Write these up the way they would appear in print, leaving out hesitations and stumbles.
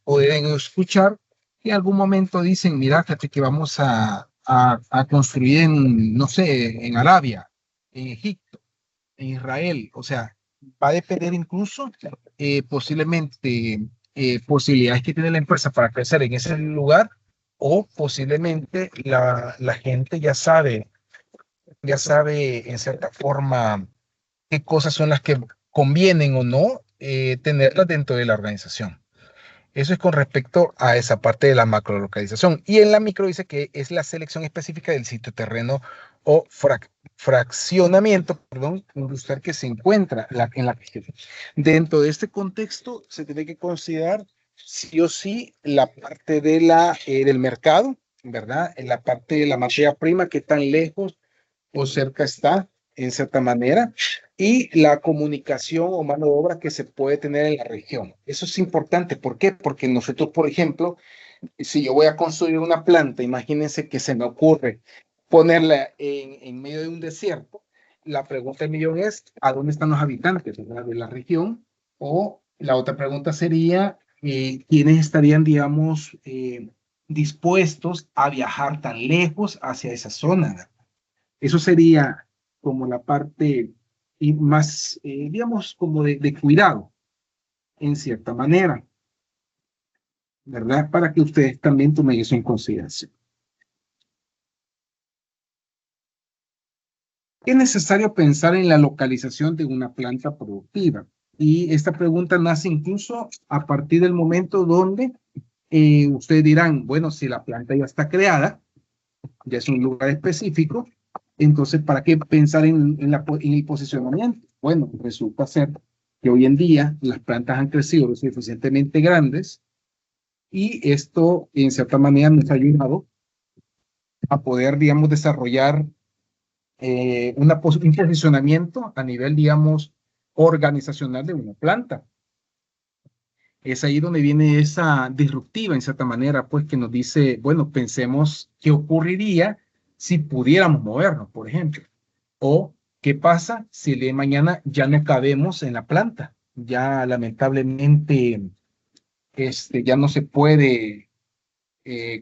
pueden escuchar y en algún momento dicen, mira, fíjate que vamos a construir en, no sé, en Arabia, en Egipto, en Israel. O sea, va a depender incluso posiblemente posibilidades que tiene la empresa para crecer en ese lugar o posiblemente la gente ya sabe en cierta forma qué cosas son las que convienen o no tenerlas dentro de la organización. Eso es con respecto a esa parte de la macrolocalización. Y en la micro dice que es la selección específica del sitio terreno o fraccionamiento, perdón, industrial que se encuentra en la región. Dentro de este contexto se tiene que considerar sí o sí la parte del mercado, ¿verdad? En la parte de la materia prima, que tan lejos o cerca está, en cierta manera, y la comunicación o mano de obra que se puede tener en la región. Eso es importante. ¿Por qué? Porque nosotros, por ejemplo, si yo voy a construir una planta, imagínense que se me ocurre ponerla en medio de un desierto, la pregunta del millón es, ¿a dónde están los habitantes, ¿verdad?, de la región? O la otra pregunta sería, ¿quiénes estarían, digamos, dispuestos a viajar tan lejos hacia esa zona? Eso sería como la parte y más, digamos, como de cuidado, en cierta manera, ¿verdad? Para que ustedes también tomen eso en consideración. Es necesario pensar en la localización de una planta productiva. Y esta pregunta nace incluso a partir del momento donde ustedes dirán, bueno, si la planta ya está creada, ya es un lugar específico, entonces, ¿para qué pensar en el posicionamiento? Bueno, resulta ser que hoy en día las plantas han crecido lo suficientemente grandes y esto, en cierta manera, nos ha ayudado a poder, digamos, desarrollar un posicionamiento a nivel, digamos, organizacional de una planta. Es ahí donde viene esa disruptiva, en cierta manera, pues que nos dice, bueno, pensemos qué ocurriría si pudiéramos movernos, por ejemplo. O qué pasa si el día de mañana ya no cabemos en la planta. Ya lamentablemente ya no se puede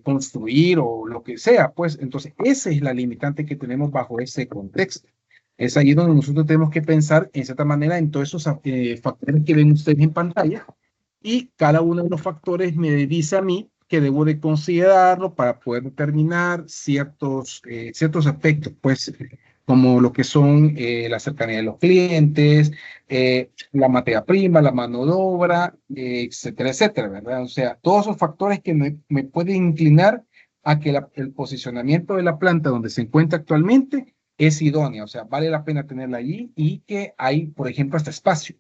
construir o lo que sea, pues entonces esa es la limitante que tenemos bajo ese contexto. Es ahí donde nosotros tenemos que pensar en cierta manera en todos esos factores que ven ustedes en pantalla y cada uno de los factores me dice a mí que debo de considerarlo para poder determinar ciertos aspectos, pues como lo que son la cercanía de los clientes, la materia prima, la mano de obra, etcétera, etcétera, ¿verdad? O sea, todos esos factores que me pueden inclinar a que el posicionamiento de la planta donde se encuentra actualmente es idónea, o sea, vale la pena tenerla allí y que hay, por ejemplo, hasta espacio,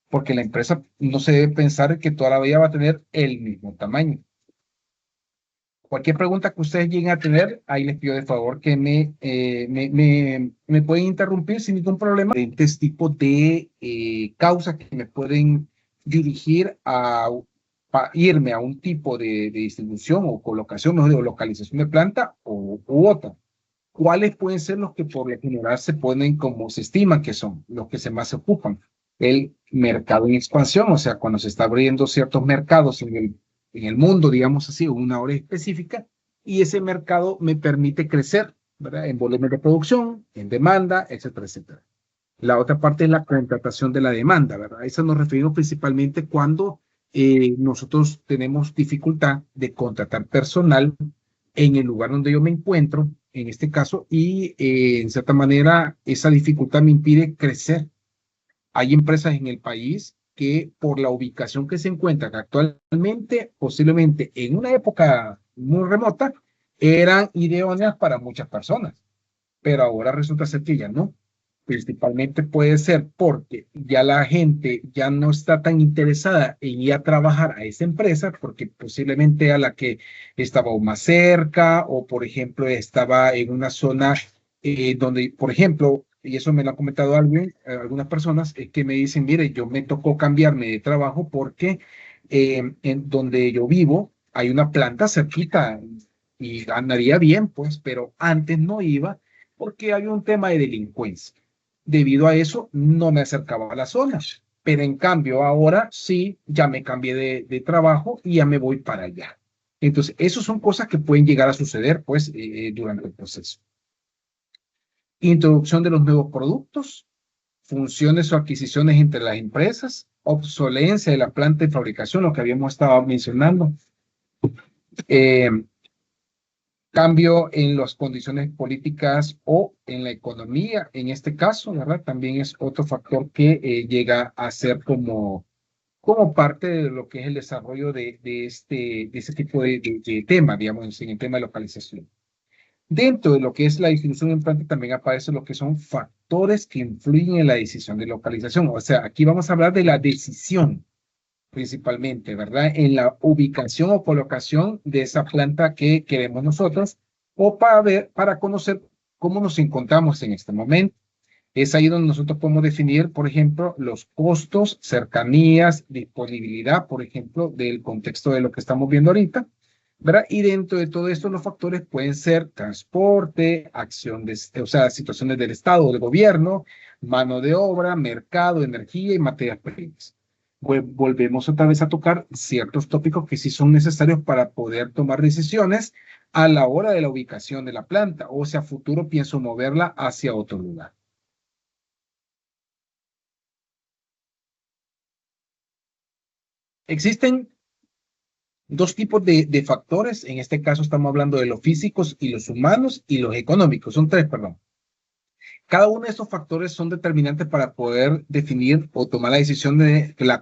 porque la empresa no se debe pensar que toda la vida va a tener el mismo tamaño. Cualquier pregunta que ustedes lleguen a tener, ahí les pido de favor que me pueden interrumpir sin ningún problema. Diferentes tipos de causas que me pueden dirigir a irme a un tipo de distribución o colocación, no o localización de planta u otra. ¿Cuáles pueden ser los que por lo general se ponen como se estima que son los que se más ocupan? El mercado en expansión, o sea, cuando se está abriendo ciertos mercados en el mundo, digamos así, una hora específica, y ese mercado me permite crecer, ¿verdad? En volumen de producción, en demanda, etcétera, etcétera. La otra parte es la contratación de la demanda, ¿verdad? A eso nos referimos principalmente cuando nosotros tenemos dificultad de contratar personal en el lugar donde yo me encuentro, en este caso, y en cierta manera esa dificultad me impide crecer. Hay empresas en el país que por la ubicación que se encuentran actualmente, posiblemente en una época muy remota, eran idóneas para muchas personas, pero ahora resulta ser que ya no. Principalmente puede ser porque ya la gente ya no está tan interesada en ir a trabajar a esa empresa porque posiblemente a la que estaba más cerca o por ejemplo estaba en una zona donde, por ejemplo, y eso me lo ha comentado alguien, algunas personas que me dicen, mire, yo me tocó cambiarme de trabajo porque en donde yo vivo hay una planta cerquita y ganaría bien, pues, pero antes no iba porque había un tema de delincuencia. Debido a eso, no me acercaba a la zona. Pero en cambio, ahora sí, ya me cambié de trabajo y ya me voy para allá. Entonces, esas son cosas que pueden llegar a suceder, pues, durante el proceso. Introducción de los nuevos productos, funciones o adquisiciones entre las empresas, obsolencia de la planta de fabricación, lo que habíamos estado mencionando, eh, cambio en las condiciones políticas o en la economía, en este caso, ¿verdad? También es otro factor que llega a ser como parte de lo que es el desarrollo de ese tipo de tema, digamos, en el tema de localización. Dentro de lo que es la distribución en planta también aparecen lo que son factores que influyen en la decisión de localización. O sea, aquí vamos a hablar de la decisión principalmente, ¿verdad? En la ubicación o colocación de esa planta que queremos nosotros o para conocer cómo nos encontramos en este momento. Es ahí donde nosotros podemos definir, por ejemplo, los costos, cercanías, disponibilidad, por ejemplo, del contexto de lo que estamos viendo ahorita, ¿verdad? Y dentro de todo esto, los factores pueden ser transporte, o sea, situaciones del Estado o del gobierno, mano de obra, mercado, energía y materias primas. Volvemos otra vez a tocar ciertos tópicos que sí son necesarios para poder tomar decisiones a la hora de la ubicación de la planta, o sea, a futuro pienso moverla hacia otro lugar. Existen dos tipos de factores. En este caso estamos hablando de los físicos y los humanos y los económicos. Son tres, perdón. Cada uno de estos factores son determinantes para poder definir o tomar la decisión de la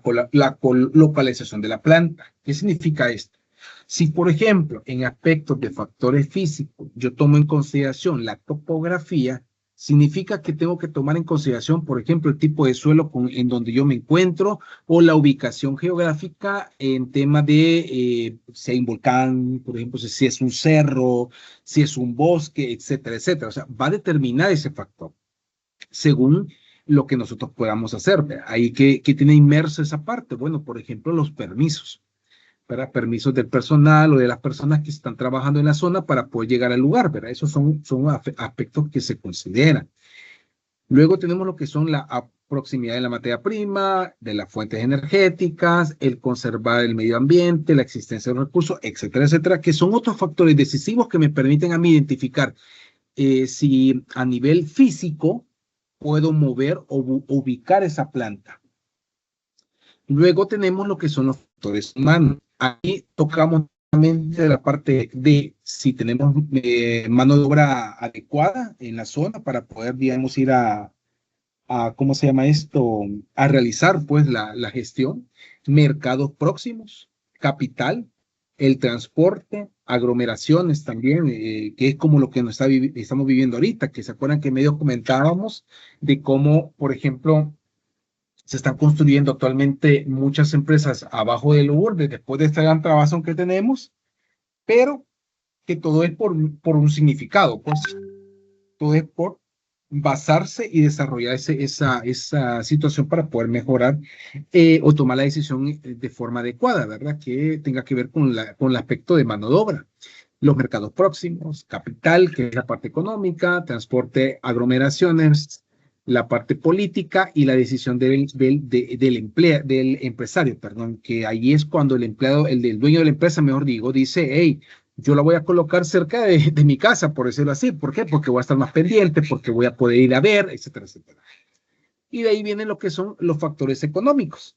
localización de la planta. ¿Qué significa esto? Si, por ejemplo, en aspectos de factores físicos, yo tomo en consideración la topografía, significa que tengo que tomar en consideración, por ejemplo, el tipo de suelo en donde yo me encuentro o la ubicación geográfica en tema de si hay un volcán, por ejemplo, si es un cerro, si es un bosque, etcétera, etcétera. O sea, va a determinar ese factor según lo que nosotros podamos hacer. Ahí que tiene inmerso esa parte. Bueno, por ejemplo, los permisos, para permisos del personal o de las personas que están trabajando en la zona para poder llegar al lugar, ¿verdad? Esos son aspectos que se consideran. Luego tenemos lo que son la proximidad de la materia prima, de las fuentes energéticas, el conservar el medio ambiente, la existencia de los recursos, etcétera, etcétera, que son otros factores decisivos que me permiten a mí identificar si a nivel físico puedo mover o ubicar esa planta. Luego tenemos lo que son los factores humanos. Aquí tocamos de la parte de si tenemos mano de obra adecuada en la zona para poder, digamos, ir ¿cómo se llama esto? A realizar, pues, la gestión. Mercados próximos, capital, el transporte, aglomeraciones también, que es como lo que estamos viviendo ahorita, que se acuerdan que medio comentábamos de cómo, por ejemplo, se están construyendo actualmente muchas empresas abajo del borde después de este gran trabajo que tenemos, pero que todo es por un significado, pues todo es por basarse y desarrollar esa situación para poder mejorar o tomar la decisión de forma adecuada, ¿verdad? Que tenga que ver con el aspecto de mano de obra. Los mercados próximos, capital, que es la parte económica, transporte, aglomeraciones, la parte política y la decisión del empresario, perdón, que ahí es cuando el empleado, el dueño de la empresa, mejor digo, dice, hey, yo la voy a colocar cerca de mi casa, por decirlo así. ¿Por qué? Porque voy a estar más pendiente, porque voy a poder ir a ver, etcétera, etcétera. Y de ahí vienen lo que son los factores económicos,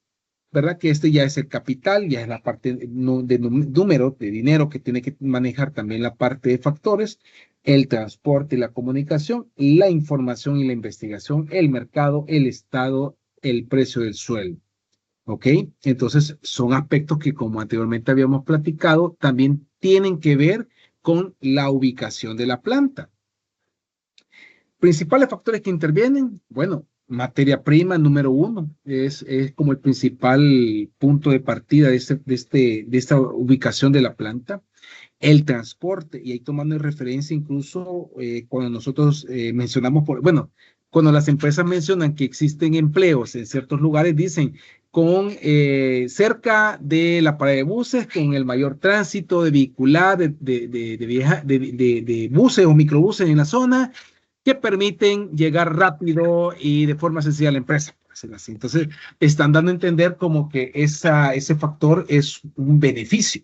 ¿verdad? Que este ya es el capital, ya es la parte de número, de dinero que tiene que manejar también la parte de factores, el transporte y la comunicación, la información y la investigación, el mercado, el estado, el precio del sueldo. ¿Ok? Entonces, son aspectos que, como anteriormente habíamos platicado, también tienen que ver con la ubicación de la planta. Principales factores que intervienen, bueno, materia prima número uno, es como el principal punto de partida de esta ubicación de la planta. El transporte, y ahí tomando en referencia incluso cuando nosotros mencionamos, bueno, cuando las empresas mencionan que existen empleos en ciertos lugares, dicen con cerca de la parada de buses, con el mayor tránsito de vehicular, de buses o microbuses en la zona, que permiten llegar rápido y de forma sencilla a la empresa. decirlo así. Entonces, están dando a entender como que ese factor es un beneficio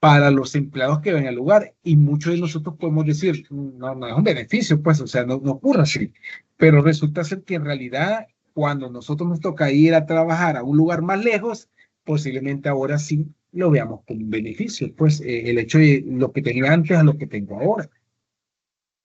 para los empleados que ven al lugar. Y muchos de nosotros podemos decir, no, no es un beneficio, pues, o sea, no, no ocurre así. Pero resulta ser que en realidad, cuando nosotros nos toca ir a trabajar a un lugar más lejos, posiblemente ahora sí lo veamos como un beneficio, pues, el hecho de lo que tenía antes a lo que tengo ahora.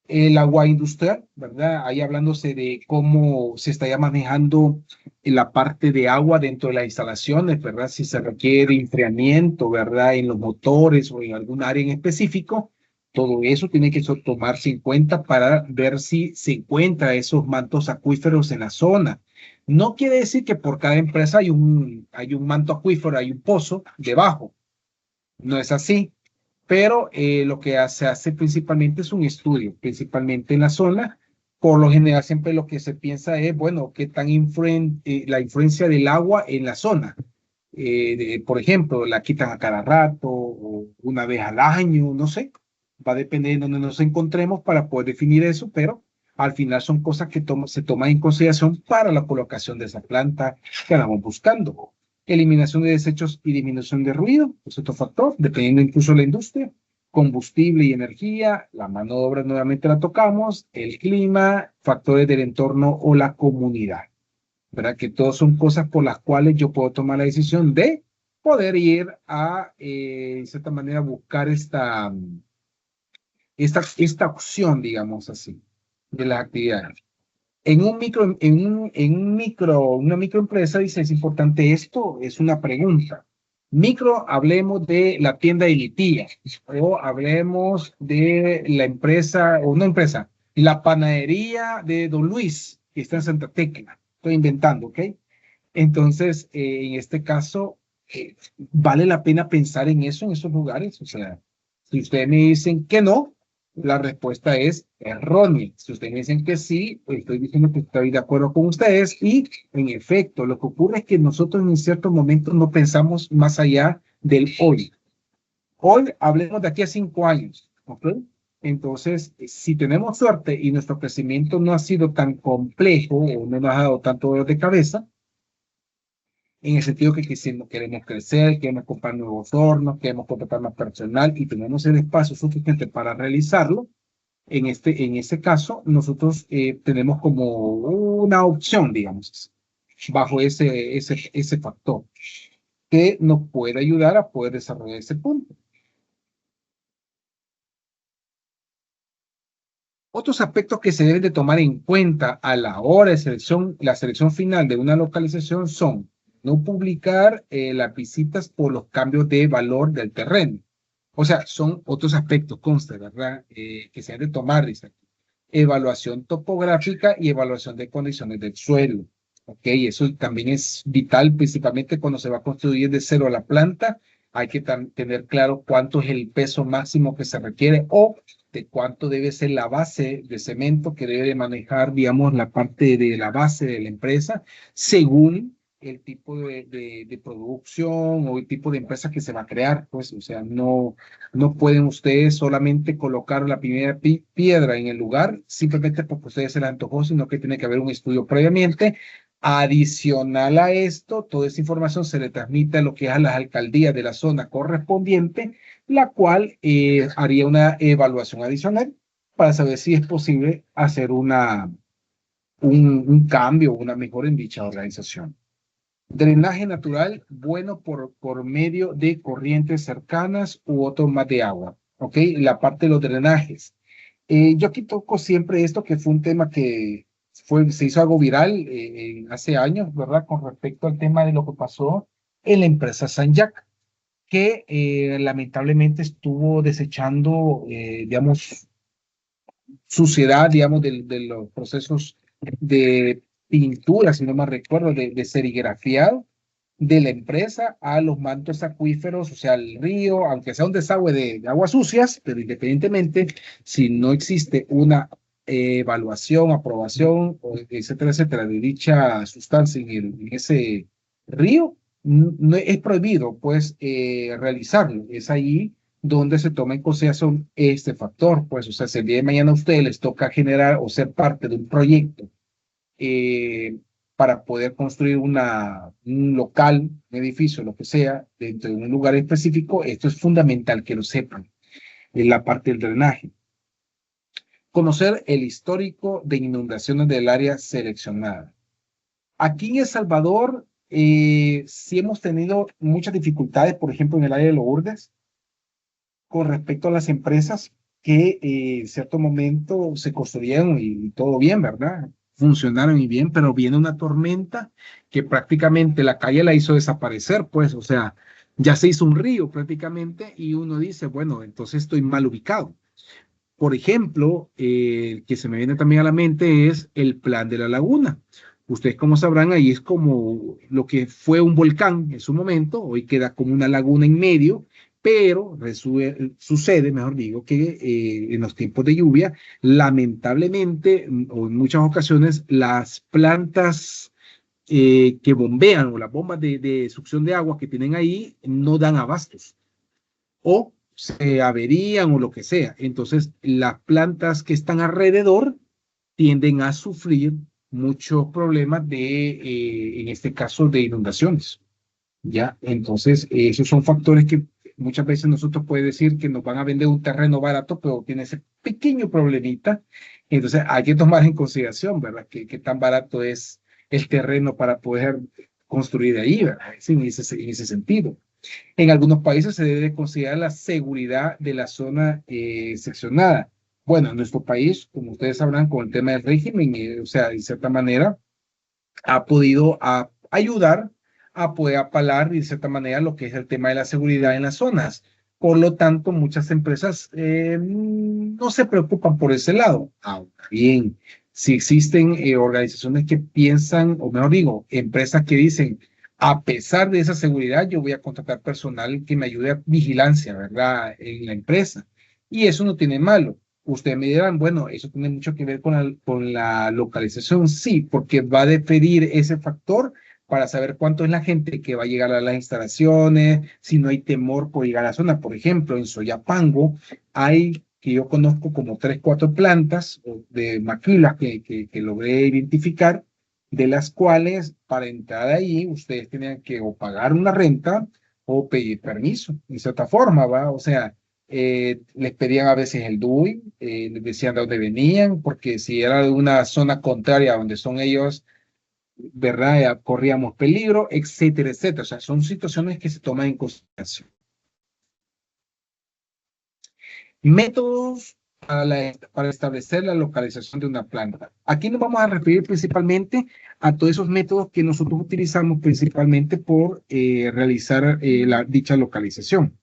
El agua industrial, ¿verdad? Ahí hablándose de cómo se está ya manejando la parte de agua dentro de las instalaciones, ¿verdad? Si se requiere enfriamiento, ¿verdad? En los motores o en algún área en específico, todo eso tiene que tomarse en cuenta para ver si se encuentra esos mantos acuíferos en la zona. No quiere decir que por cada empresa hay un manto acuífero, hay un pozo debajo. No es así, pero lo que se hace principalmente es un estudio, principalmente en la zona. Por lo general, siempre lo que se piensa es, bueno, qué tan la influencia del agua en la zona. Por ejemplo, la quitan a cada rato o una vez al año, no sé. Va a depender de donde nos encontremos para poder definir eso, pero al final son cosas que se toman en consideración para la colocación de esa planta que andamos buscando. Eliminación de desechos y disminución de ruido, es otro factor, dependiendo incluso de la industria. Combustible y energía, la mano de obra nuevamente la tocamos, el clima, factores del entorno o la comunidad. ¿Verdad? Que todas son cosas por las cuales yo puedo tomar la decisión de poder ir a, de cierta manera, buscar esta opción, digamos así, de las actividades. Una microempresa dice, es importante esto, es una pregunta. Micro, hablemos de la tienda de mi tía, o hablemos de la empresa, o una empresa, la panadería de Don Luis, que está en Santa Tecla. Estoy inventando, ¿ok? Entonces, en este caso, vale la pena pensar en eso, en esos lugares. O sea, si ustedes me dicen que no, la respuesta es errónea. Si ustedes me dicen que sí, pues estoy diciendo que estoy de acuerdo con ustedes y, en efecto, lo que ocurre es que nosotros en ciertos momentos no pensamos más allá del hoy. Hoy hablemos de aquí a 5 años, ¿ok? Entonces, si tenemos suerte y nuestro crecimiento no ha sido tan complejo o no nos ha dado tanto dolor de cabeza, en el sentido que queremos crecer, queremos comprar nuevos hornos, queremos contratar más personal y tenemos el espacio suficiente para realizarlo. En este caso, nosotros tenemos como una opción, digamos, bajo ese factor que nos puede ayudar a poder desarrollar ese punto. Otros aspectos que se deben de tomar en cuenta a la hora de la selección final de una localización son no publicar las visitas por los cambios de valor del terreno. O sea, son otros aspectos, consta, ¿verdad? Que se deben de tomar, dice aquí. Evaluación topográfica y evaluación de condiciones del suelo. Ok, eso también es vital, principalmente cuando se va a construir de cero la planta. Hay que tener claro cuánto es el peso máximo que se requiere o de cuánto debe ser la base de cemento que debe de manejar, digamos, la parte de la base de la empresa, según el tipo de producción o el tipo de empresa que se va a crear, pues, o sea, no pueden ustedes solamente colocar la primera piedra en el lugar simplemente porque ustedes se la antojó, sino que tiene que haber un estudio previamente. Adicional a esto, toda esa información se le transmite a lo que es a las alcaldías de la zona correspondiente, la cual haría una evaluación adicional para saber si es posible hacer un cambio, una mejora en dicha organización. Drenaje natural, bueno por medio de corrientes cercanas u otro más de agua. ¿Ok? La parte de los drenajes. Yo aquí toco siempre esto que fue un tema que se hizo algo viral hace años, ¿verdad? Con respecto al tema de lo que pasó en la empresa Sanjac, que lamentablemente estuvo desechando, digamos, suciedad, digamos, de los procesos de pintura, si no me recuerdo, de serigrafiado de la empresa a los mantos acuíferos, o sea, al río, aunque sea un desagüe de aguas sucias, pero independientemente, si no existe una evaluación, aprobación, etcétera, etcétera, de dicha sustancia en ese río, no es prohibido, pues, realizarlo. Es ahí donde se toma en consideración este factor, pues, o sea, si el día de mañana a ustedes les toca generar o ser parte de un proyecto, para poder construir un local, un edificio, lo que sea, dentro de un lugar específico, esto es fundamental que lo sepan, en la parte del drenaje. Conocer el histórico de inundaciones del área seleccionada. Aquí en El Salvador, sí hemos tenido muchas dificultades, por ejemplo, en el área de Lourdes, con respecto a las empresas que en cierto momento se construyeron y todo bien, ¿verdad? Funcionaron y bien, pero viene una tormenta que prácticamente la calle la hizo desaparecer, pues, o sea, ya se hizo un río prácticamente y uno dice, bueno, entonces estoy mal ubicado. Por ejemplo, el que se me viene también a la mente es el Plan de la Laguna. Ustedes, como sabrán, ahí es como lo que fue un volcán en su momento, hoy queda como una laguna en medio, pero sucede, mejor digo, que en los tiempos de lluvia, lamentablemente, o en muchas ocasiones, las plantas que bombean o las bombas de succión de agua que tienen ahí no dan abastos o se averían o lo que sea. Entonces, las plantas que están alrededor tienden a sufrir muchos problemas en este caso, de inundaciones. ¿Ya? Entonces, esos son factores que muchas veces nosotros puede decir que nos van a vender un terreno barato, pero tiene ese pequeño problemita. Entonces, hay que tomar en consideración, ¿verdad? ¿Qué tan barato es el terreno para poder construir ahí, ¿verdad? En ese sentido. En algunos países se debe considerar la seguridad de la zona seccionada. Bueno, en nuestro país, como ustedes sabrán, con el tema del régimen, o sea, de cierta manera, ha podido ayudar a poder apalar de cierta manera lo que es el tema de la seguridad en las zonas. Por lo tanto, muchas empresas no se preocupan por ese lado. Ahora bien, si existen organizaciones que piensan, o mejor digo, empresas que dicen, a pesar de esa seguridad, yo voy a contratar personal que me ayude a vigilancia, ¿verdad? En la empresa. Y eso no tiene malo. Ustedes me dirán, bueno, eso tiene mucho que ver con la localización. Sí, porque va a definir ese factor para saber cuánto es la gente que va a llegar a las instalaciones, si no hay temor por llegar a la zona. Por ejemplo, en Soyapango hay, que yo conozco como 3, 4 plantas de maquilas que logré identificar, de las cuales para entrar ahí ustedes tenían que o pagar una renta o pedir permiso, de cierta forma, ¿va? O sea, les pedían a veces el DUI, les decían de dónde venían, porque si era de una zona contraria a donde son ellos, ¿verdad? Corríamos peligro, etcétera, etcétera. O sea, son situaciones que se toman en consideración. Métodos para establecer la localización de una planta. Aquí nos vamos a referir principalmente a todos esos métodos que nosotros utilizamos principalmente por realizar dicha localización.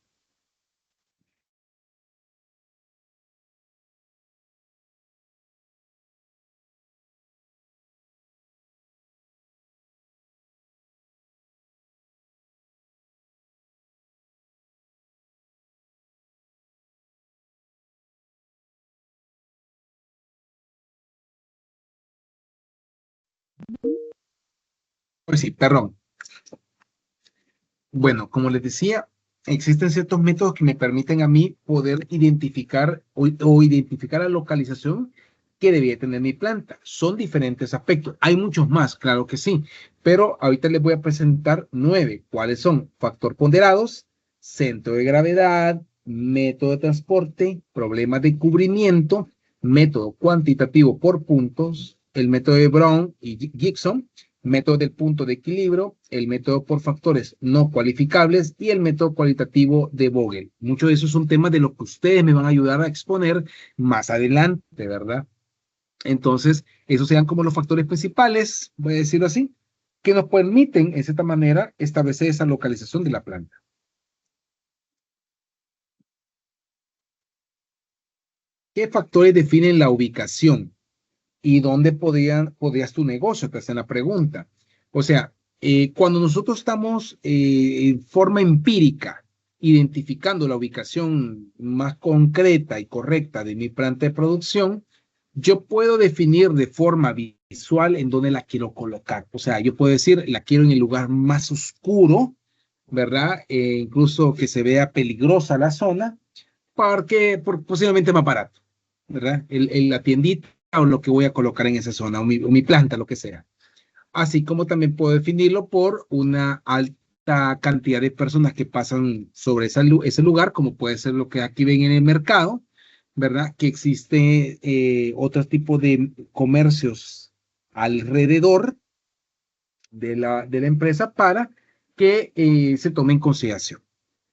Pues sí, perdón. Bueno, como les decía, existen ciertos métodos que me permiten a mí poder identificar o identificar la localización que debía tener mi planta. Son diferentes aspectos. Hay muchos más, claro que sí, pero ahorita les voy a presentar 9. ¿Cuáles son? Factor ponderados, centro de gravedad, método de transporte, problemas de cubrimiento, método cuantitativo por puntos, el método de Brown y Gibson, método del punto de equilibrio, el método por factores no cualificables y el método cualitativo de Vogel. Muchos de esos son temas de lo que ustedes me van a ayudar a exponer más adelante, ¿verdad? Entonces, esos sean como los factores principales, voy a decirlo así, que nos permiten, en cierta manera, establecer esa localización de la planta. ¿Qué factores definen la ubicación? ¿Y dónde podrías tu negocio? Te hacen la pregunta. O sea, cuando nosotros estamos en forma empírica identificando la ubicación más concreta y correcta de mi planta de producción, yo puedo definir de forma visual en dónde la quiero colocar. O sea, yo puedo decir, la quiero en el lugar más oscuro, ¿verdad? Incluso que se vea peligrosa la zona, porque posiblemente más barato, ¿verdad? La tiendita o lo que voy a colocar en esa zona, o mi planta, lo que sea. así como también puedo definirlo por una alta cantidad de personas que pasan sobre ese lugar, como puede ser lo que aquí ven en el mercado, ¿verdad? Que existe otro tipo de comercios alrededor de la empresa para que se tome en consideración,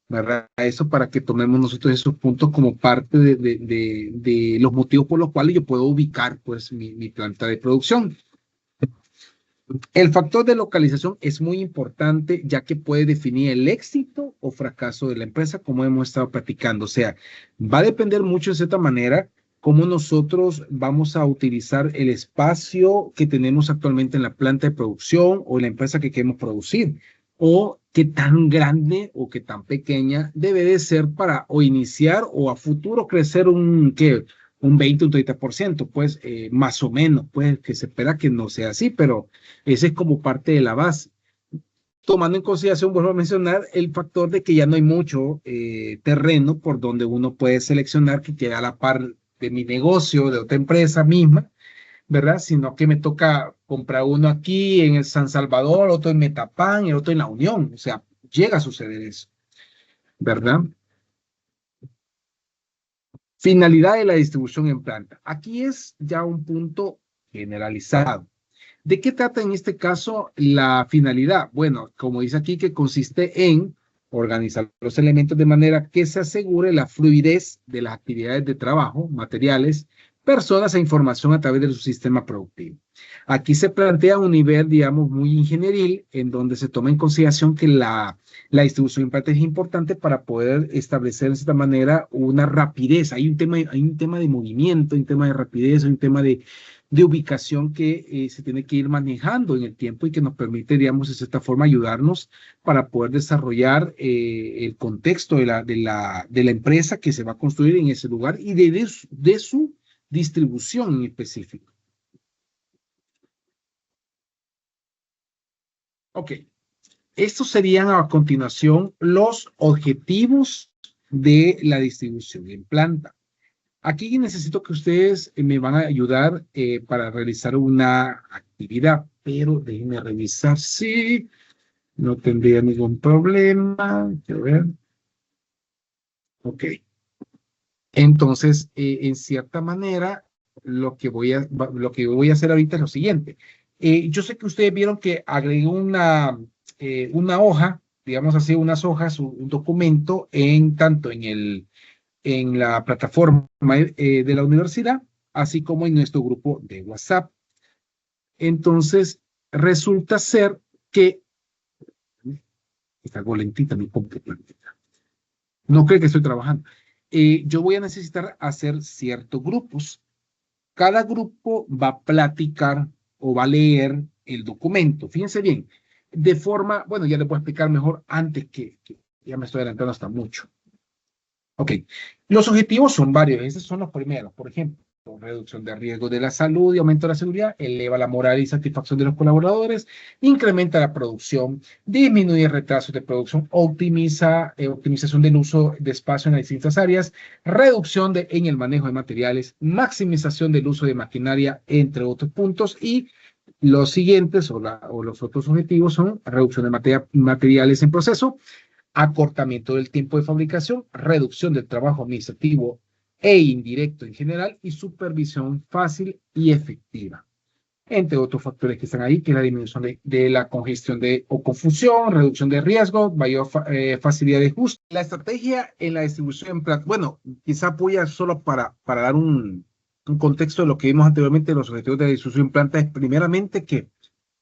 ¿verdad? Eso para que tomemos nosotros esos puntos como parte de los motivos por los cuales yo puedo ubicar pues mi planta de producción. El factor de localización es muy importante ya que puede definir el éxito o fracaso de la empresa, como hemos estado platicando. O sea, va a depender mucho de cierta manera cómo nosotros vamos a utilizar el espacio que tenemos actualmente en la planta de producción o en la empresa que queremos producir, o qué tan grande o qué tan pequeña debe de ser para o iniciar o a futuro crecer un 20, un 30%, pues más o menos, pues que se espera que no sea así, pero ese es como parte de la base. Tomando en consideración, vuelvo a mencionar el factor de que ya no hay mucho terreno por donde uno puede seleccionar que quede a la par de mi negocio, de otra empresa misma, ¿verdad? Sino que me toca comprar uno aquí en el San Salvador, otro en Metapán y otro en La Unión. O sea, llega a suceder eso, ¿verdad? Finalidad de la distribución en planta. Aquí es ya un punto generalizado. ¿De qué trata en este caso la finalidad? Bueno, como dice aquí, que consiste en organizar los elementos de manera que se asegure la fluidez de las actividades de trabajo, materiales, personas e información a través de su sistema productivo. Aquí se plantea un nivel, digamos, muy ingenieril, en donde se toma en consideración que la distribución en parte es importante para poder establecer de esta manera una rapidez. Hay un tema de movimiento, hay un tema de rapidez, hay un tema de ubicación que se tiene que ir manejando en el tiempo y que nos permite, digamos, de cierta forma ayudarnos para poder desarrollar el contexto de la empresa que se va a construir en ese lugar y de su distribución en específico. Ok, estos serían a continuación los objetivos de la distribución en planta. Aquí necesito que ustedes me van a ayudar para realizar una actividad, pero déjenme revisar si no tendría ningún problema. Quiero ver. Ok. Entonces, en cierta manera, lo que voy a hacer ahorita es lo siguiente. Yo sé que ustedes vieron que agregué una hoja, digamos así, unas hojas, un documento en tanto en la plataforma de la universidad, así como en nuestro grupo de WhatsApp. Entonces, resulta ser que está algo lentita mi computadora. No creo que estoy trabajando. Yo voy a necesitar hacer ciertos grupos. Cada grupo va a platicar o va a leer el documento. Fíjense bien, de forma, bueno, ya les voy a explicar mejor antes que ya me estoy adelantando hasta mucho. Ok, los objetivos son varios, esos son los primeros. Por ejemplo, reducción de riesgo de la salud y aumento de la seguridad, eleva la moral y satisfacción de los colaboradores, incrementa la producción, disminuye retrasos de producción, optimización del uso de espacio en las distintas áreas, reducción en el manejo de materiales, maximización del uso de maquinaria, entre otros puntos. Y los siguientes o los otros objetivos son reducción de materiales en proceso, acortamiento del tiempo de fabricación, reducción del trabajo administrativo e indirecto en general y supervisión fácil y efectiva. Entre otros factores que están ahí, que es la disminución de la congestión o confusión, reducción de riesgo, mayor facilidad de ajuste. La estrategia en la distribución en planta, bueno, quizá apoya solo para dar un contexto de lo que vimos anteriormente, los objetivos de la distribución en planta es primeramente que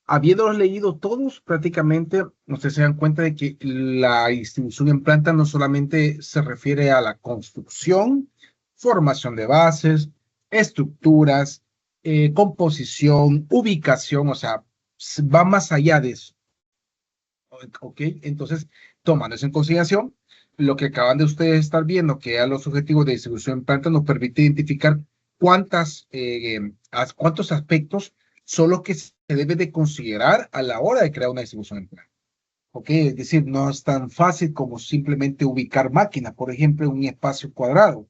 habiéndolos leído todos, prácticamente ustedes se dan cuenta de que la distribución en planta no solamente se refiere a la construcción, formación de bases, estructuras, composición, ubicación, o sea, va más allá de eso. ¿Ok? Entonces, tomando eso en consideración, lo que acaban de ustedes estar viendo, que a los objetivos de distribución en planta, nos permite identificar cuántos aspectos son los que se debe de considerar a la hora de crear una distribución en planta. ¿Ok? Es decir, no es tan fácil como simplemente ubicar máquinas, por ejemplo, en un espacio cuadrado.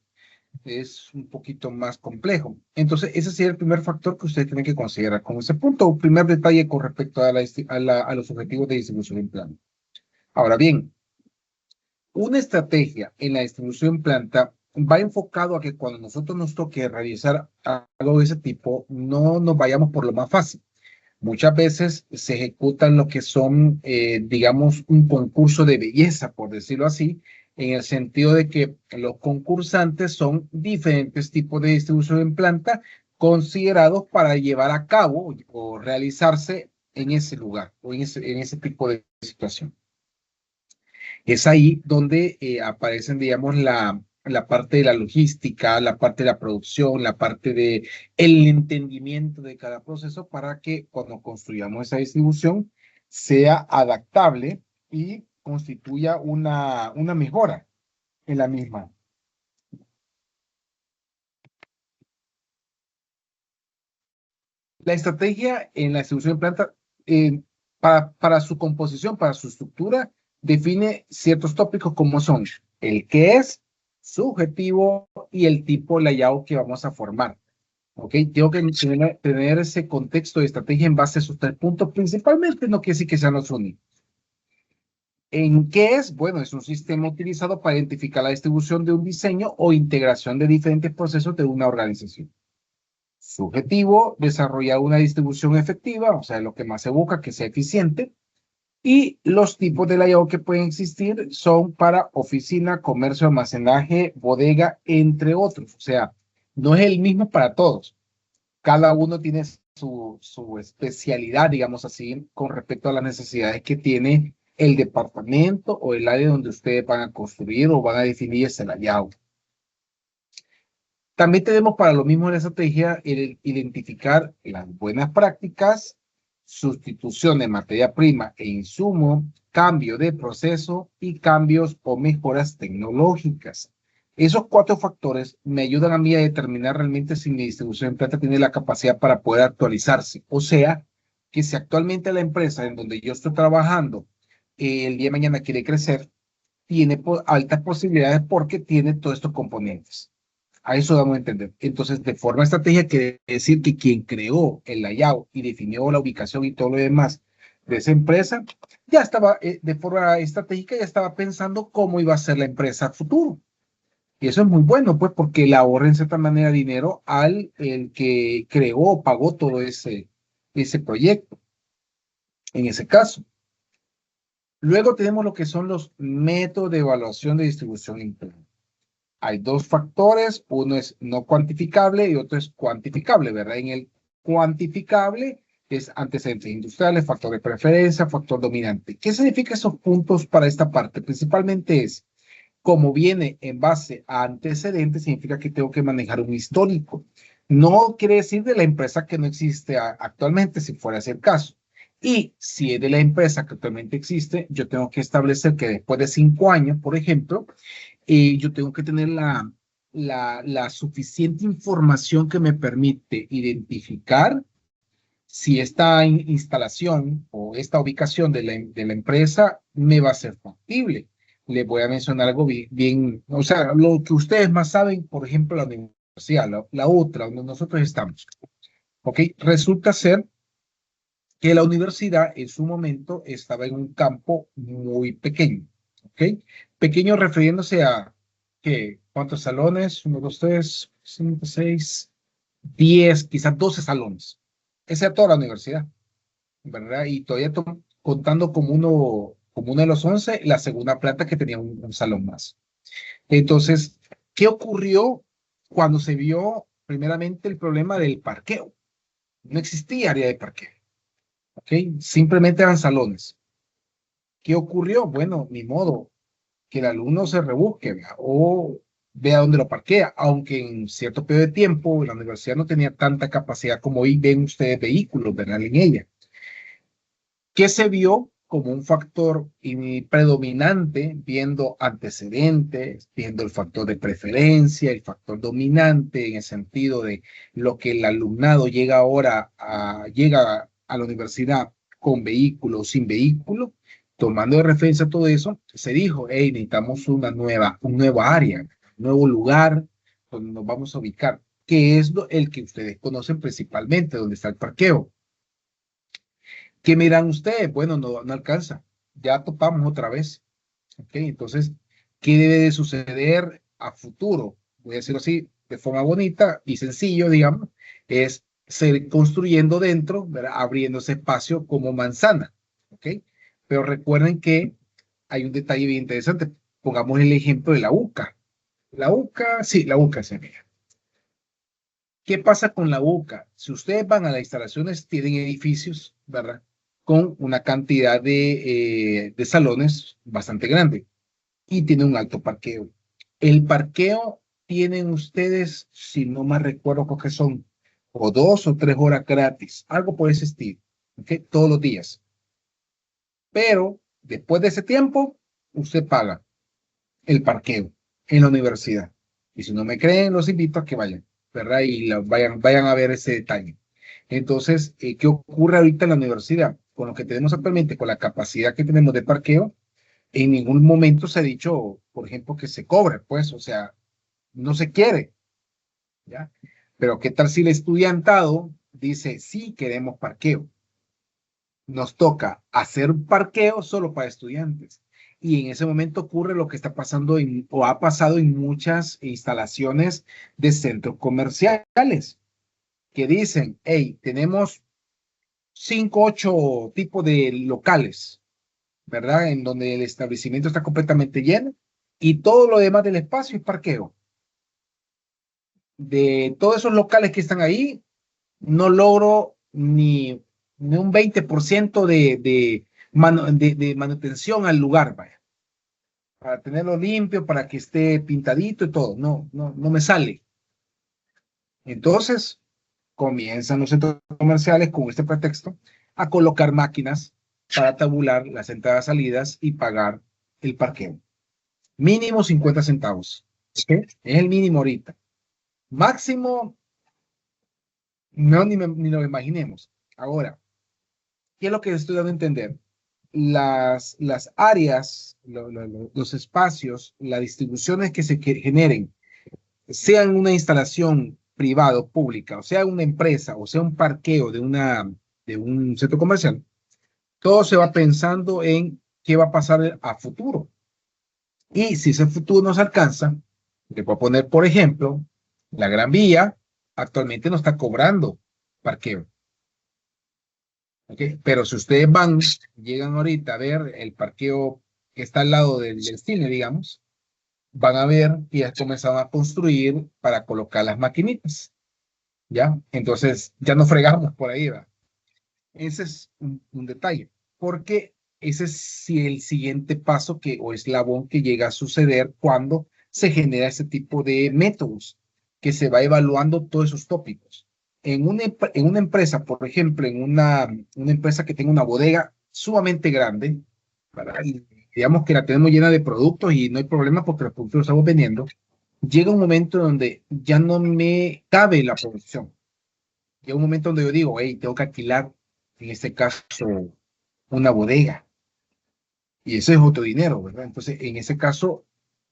es un poquito más complejo. Entonces, ese sería el primer factor que ustedes tienen que considerar con ese punto, o primer detalle con respecto a, a los objetivos de distribución en planta. Ahora bien, una estrategia en la distribución en planta va enfocado a que cuando nosotros nos toque realizar algo de ese tipo, no nos vayamos por lo más fácil. Muchas veces se ejecutan lo que son, digamos, un concurso de belleza, por decirlo así, en el sentido de que los concursantes son diferentes tipos de distribución en planta considerados para llevar a cabo o realizarse en ese lugar o en ese tipo de situación. Es ahí donde aparecen, digamos, la parte de la logística, la parte de la producción, la parte de el entendimiento de cada proceso para que cuando construyamos esa distribución sea adaptable y constituya una mejora en la misma. La estrategia en la distribución de planta, para su composición, para su estructura, define ciertos tópicos como son el qué es, su objetivo y el tipo layout que vamos a formar. ¿Ok? Tengo que tener ese contexto de estrategia en base a esos tres puntos, principalmente, no quiere decir que sean los únicos. ¿En qué es? Bueno, es un sistema utilizado para identificar la distribución de un diseño o integración de diferentes procesos de una organización. Su objetivo, desarrollar una distribución efectiva, o sea, lo que más se busca, que sea eficiente. Y los tipos de layout que pueden existir son para oficina, comercio, almacenaje, bodega, entre otros. O sea, no es el mismo para todos. Cada uno tiene su especialidad, digamos así, con respecto a las necesidades que tiene el departamento o el área donde ustedes van a construir o van a definir ese layout. También tenemos para lo mismo en la estrategia el identificar las buenas prácticas, sustitución de materia prima e insumo, cambio de proceso y cambios o mejoras tecnológicas. Esos cuatro factores me ayudan a mí a determinar realmente si mi distribución en planta tiene la capacidad para poder actualizarse. O sea, que si actualmente la empresa en donde yo estoy trabajando el día de mañana quiere crecer, tiene altas posibilidades porque tiene todos estos componentes. A eso damos a entender. Entonces, de forma estratégica, quiere decir que quien creó el layout y definió la ubicación y todo lo demás de esa empresa, ya estaba, de forma estratégica, ya estaba pensando cómo iba a ser la empresa a futuro. Y eso es muy bueno, pues, porque le ahorra en cierta manera dinero al el que creó o pagó todo ese proyecto, en ese caso. Luego tenemos lo que son los métodos de evaluación de distribución interna. Hay dos factores, uno es no cuantificable y otro es cuantificable, ¿verdad? En el cuantificable es antecedentes industriales, factor de preferencia, factor dominante. ¿Qué significa esos puntos para esta parte? Principalmente es, como viene en base a antecedentes, significa que tengo que manejar un histórico. No quiere decir de la empresa que no existe actualmente, si fuera ese el caso. Y si es de la empresa que actualmente existe, yo tengo que establecer que después de 5 años, por ejemplo, yo tengo que tener la suficiente información que me permite identificar si esta instalación o esta ubicación de la empresa me va a ser factible. Les voy a mencionar algo bien, o sea, lo que ustedes más saben, por ejemplo, la universidad, la otra, donde nosotros estamos. ¿Ok? Resulta ser que la universidad en su momento estaba en un campo muy pequeño. ¿Ok? Pequeño refiriéndose a que ¿cuántos salones? 1, 2, 3, 5, 6, 10, quizás 12 salones. Esa es toda la universidad, ¿verdad? Y todavía contando como uno de los 11, la segunda planta que tenía un salón más. Entonces, ¿qué ocurrió cuando se vio primeramente el problema del parqueo? No existía área de parqueo, ¿ok? Simplemente eran salones. ¿Qué ocurrió? Bueno, ni modo, que el alumno se rebusque, ¿verdad? O vea dónde lo parquea, aunque en cierto periodo de tiempo la universidad no tenía tanta capacidad como hoy ven ustedes vehículos, ¿verdad? En ella. ¿Qué se vio como un factor predominante, viendo antecedentes, viendo el factor de preferencia, el factor dominante en el sentido de lo que el alumnado llega ahora llega a la universidad con vehículo o sin vehículo? Tomando de referencia todo eso, se dijo, hey, necesitamos un nuevo área, un nuevo lugar donde nos vamos a ubicar, que es el que ustedes conocen principalmente, donde está el parqueo. ¿Qué miran ustedes? Bueno, no alcanza. Ya topamos otra vez. ¿Ok? Entonces, ¿qué debe de suceder a futuro? Voy a decirlo así, de forma bonita y sencillo, digamos, es seguir construyendo dentro, ¿verdad? Abriendo ese espacio como manzana. ¿Ok? Pero recuerden que hay un detalle bien interesante. Pongamos el ejemplo de la UCA. La UCA, sí, la UCA se mira. ¿Qué pasa con la UCA? Si ustedes van a las instalaciones, tienen edificios, ¿verdad? Con una cantidad de salones bastante grande y tiene un alto parqueo. El parqueo tienen ustedes, si no más recuerdo, creo que son o 2 o 3 horas gratis, algo por ese estilo, ¿ok? Todos los días. Pero después de ese tiempo, usted paga el parqueo en la universidad. Y si no me creen, los invito a que vayan, ¿verdad? Y vayan a ver ese detalle. Entonces, ¿qué ocurre ahorita en la universidad? Con lo que tenemos actualmente, con la capacidad que tenemos de parqueo, en ningún momento se ha dicho, por ejemplo, que se cobre, pues, o sea, no se quiere, ¿ya? Pero ¿qué tal si el estudiantado dice, sí, queremos parqueo? Nos toca hacer parqueo solo para estudiantes. Y en ese momento ocurre lo que está pasando o ha pasado en muchas instalaciones de centros comerciales, que dicen, hey, tenemos 5, 8 tipos de locales, ¿verdad? En donde el establecimiento está completamente lleno y todo lo demás del espacio es parqueo. De todos esos locales que están ahí, no logro ni un 20% de manutención al lugar, vaya, para tenerlo limpio, para que esté pintadito y todo. No me sale. Entonces, comienzan los centros comerciales con este pretexto a colocar máquinas para tabular las entradas, salidas y pagar el parqueo. Mínimo 50 centavos. ¿Okay? Es el mínimo ahorita. Máximo, no ni lo imaginemos. Ahora, ¿qué es lo que estoy dando a entender? Las áreas, los espacios, las distribuciones que se generen, sean una instalación privada o pública, o sea una empresa, o sea un parqueo de un centro comercial, todo se va pensando en qué va a pasar a futuro. Y si ese futuro no se alcanza, le voy a poner, por ejemplo, la Gran Vía actualmente no está cobrando parqueo. ¿Okay? Pero si ustedes llegan ahorita a ver el parqueo que está al lado del cine, digamos, van a ver que ya comenzaron a construir para colocar las maquinitas, ¿ya? Entonces, ya no fregamos por ahí, ¿va? Ese es un detalle, porque ese es si el siguiente paso o eslabón que llega a suceder cuando se genera ese tipo de métodos, que se va evaluando todos esos tópicos. En una empresa, por ejemplo, en una empresa que tenga una bodega sumamente grande, ¿verdad? Y digamos que la tenemos llena de productos y no hay problema porque los productos los estamos vendiendo, llega un momento donde ya no me cabe la producción. Llega un momento donde yo digo, hey, tengo que alquilar, en este caso, una bodega. Y eso es otro dinero, ¿verdad? Entonces, en ese caso,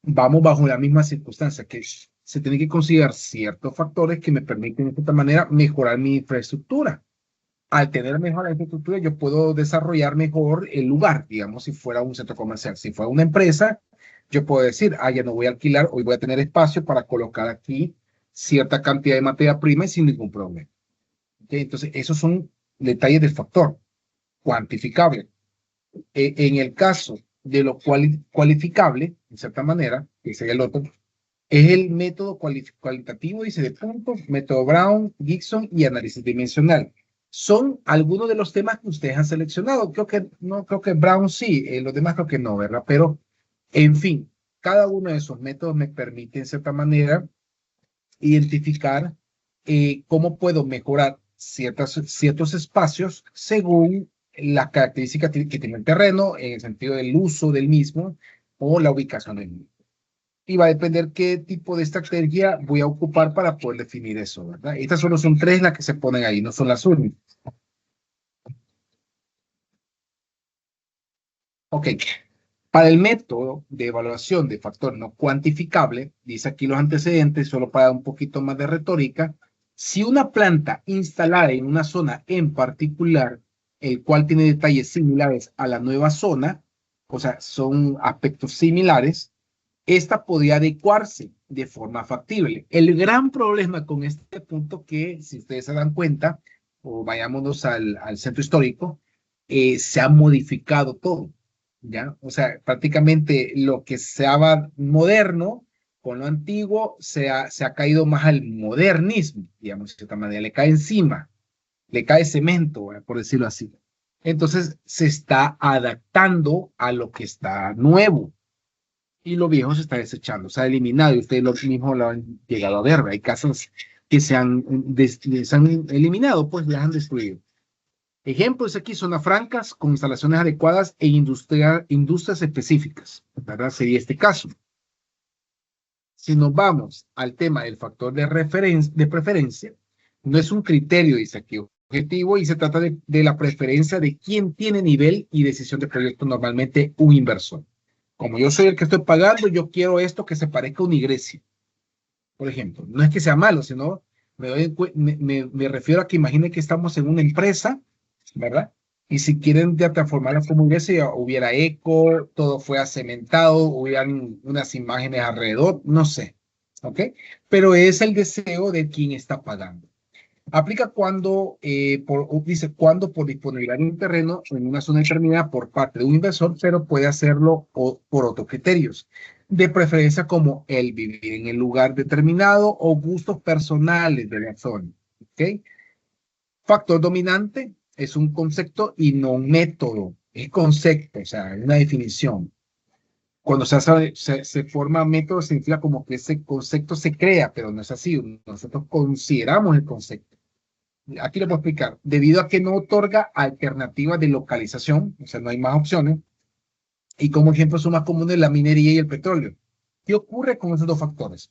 vamos bajo la misma circunstancia, que se tienen que considerar ciertos factores que me permiten de esta manera mejorar mi infraestructura. Al tener mejor la infraestructura, yo puedo desarrollar mejor el lugar, digamos, si fuera un centro comercial. Si fuera una empresa, yo puedo decir, ya no voy a alquilar, hoy voy a tener espacio para colocar aquí cierta cantidad de materia prima y sin ningún problema. ¿Okay? Entonces, esos son detalles del factor cuantificable. En el caso de lo cualificable, de cierta manera, que sería el otro, es el método cualitativo, dice, de puntos, método Brown, Gibson y análisis dimensional. Son algunos de los temas que ustedes han seleccionado. Creo que Brown sí, los demás creo que no, ¿verdad? Pero, en fin, cada uno de esos métodos me permite, en cierta manera, identificar cómo puedo mejorar ciertos espacios según las características que tiene el terreno, en el sentido del uso del mismo o la ubicación del mismo. Y va a depender qué tipo de estrategia voy a ocupar para poder definir eso, ¿verdad? Estas solo son 3 las que se ponen ahí, no son las únicas. Ok, Para el método de evaluación de factor no cuantificable, dice aquí los antecedentes, solo para un poquito más de retórica, si una planta instalada en una zona en particular, el cual tiene detalles similares a la nueva zona, o sea, son aspectos similares, esta podría adecuarse de forma factible. El gran problema con este punto que, si ustedes se dan cuenta, o vayámonos al centro histórico, se ha modificado todo, ¿ya? O sea, prácticamente lo que se ha moderno con lo antiguo se ha caído más al modernismo, digamos, de cierta manera, le cae encima, le cae cemento, por decirlo así. Entonces, se está adaptando a lo que está nuevo y lo viejo se está desechando, se ha eliminado y ustedes mismos lo han llegado a ver. Hay casas que se han eliminado, pues las han destruido. Ejemplos aquí, zonas francas con instalaciones adecuadas e industrias específicas, ¿verdad? Sería este caso. Si nos vamos al tema del factor de preferencia, no es un criterio, dice aquí, objetivo, y se trata de la preferencia de quién tiene nivel y decisión de proyecto, normalmente un inversor. Como yo soy el que estoy pagando, yo quiero esto que se parezca a una iglesia, por ejemplo. No es que sea malo, sino me refiero a que imagine que estamos en una empresa, ¿verdad? Y si quieren ya transformarla como iglesia, hubiera eco, todo fue acementado, hubieran unas imágenes alrededor, no sé, ¿ok? Pero es el deseo de quien está pagando. Aplica cuando, dice, cuando por disponibilidad de un terreno en una zona determinada por parte de un inversor, pero puede hacerlo por otros criterios, de preferencia como el vivir en el lugar determinado o gustos personales de la zona. ¿Ok? Factor dominante es un concepto y no un método, es concepto, o sea, es una definición. Cuando se forma método, significa como que ese concepto se crea, pero no es así. Nosotros consideramos el concepto. Aquí lo voy a explicar. Debido a que no otorga alternativas de localización, o sea, no hay más opciones, y como ejemplo son más comunes la minería y el petróleo. ¿Qué ocurre con esos dos factores?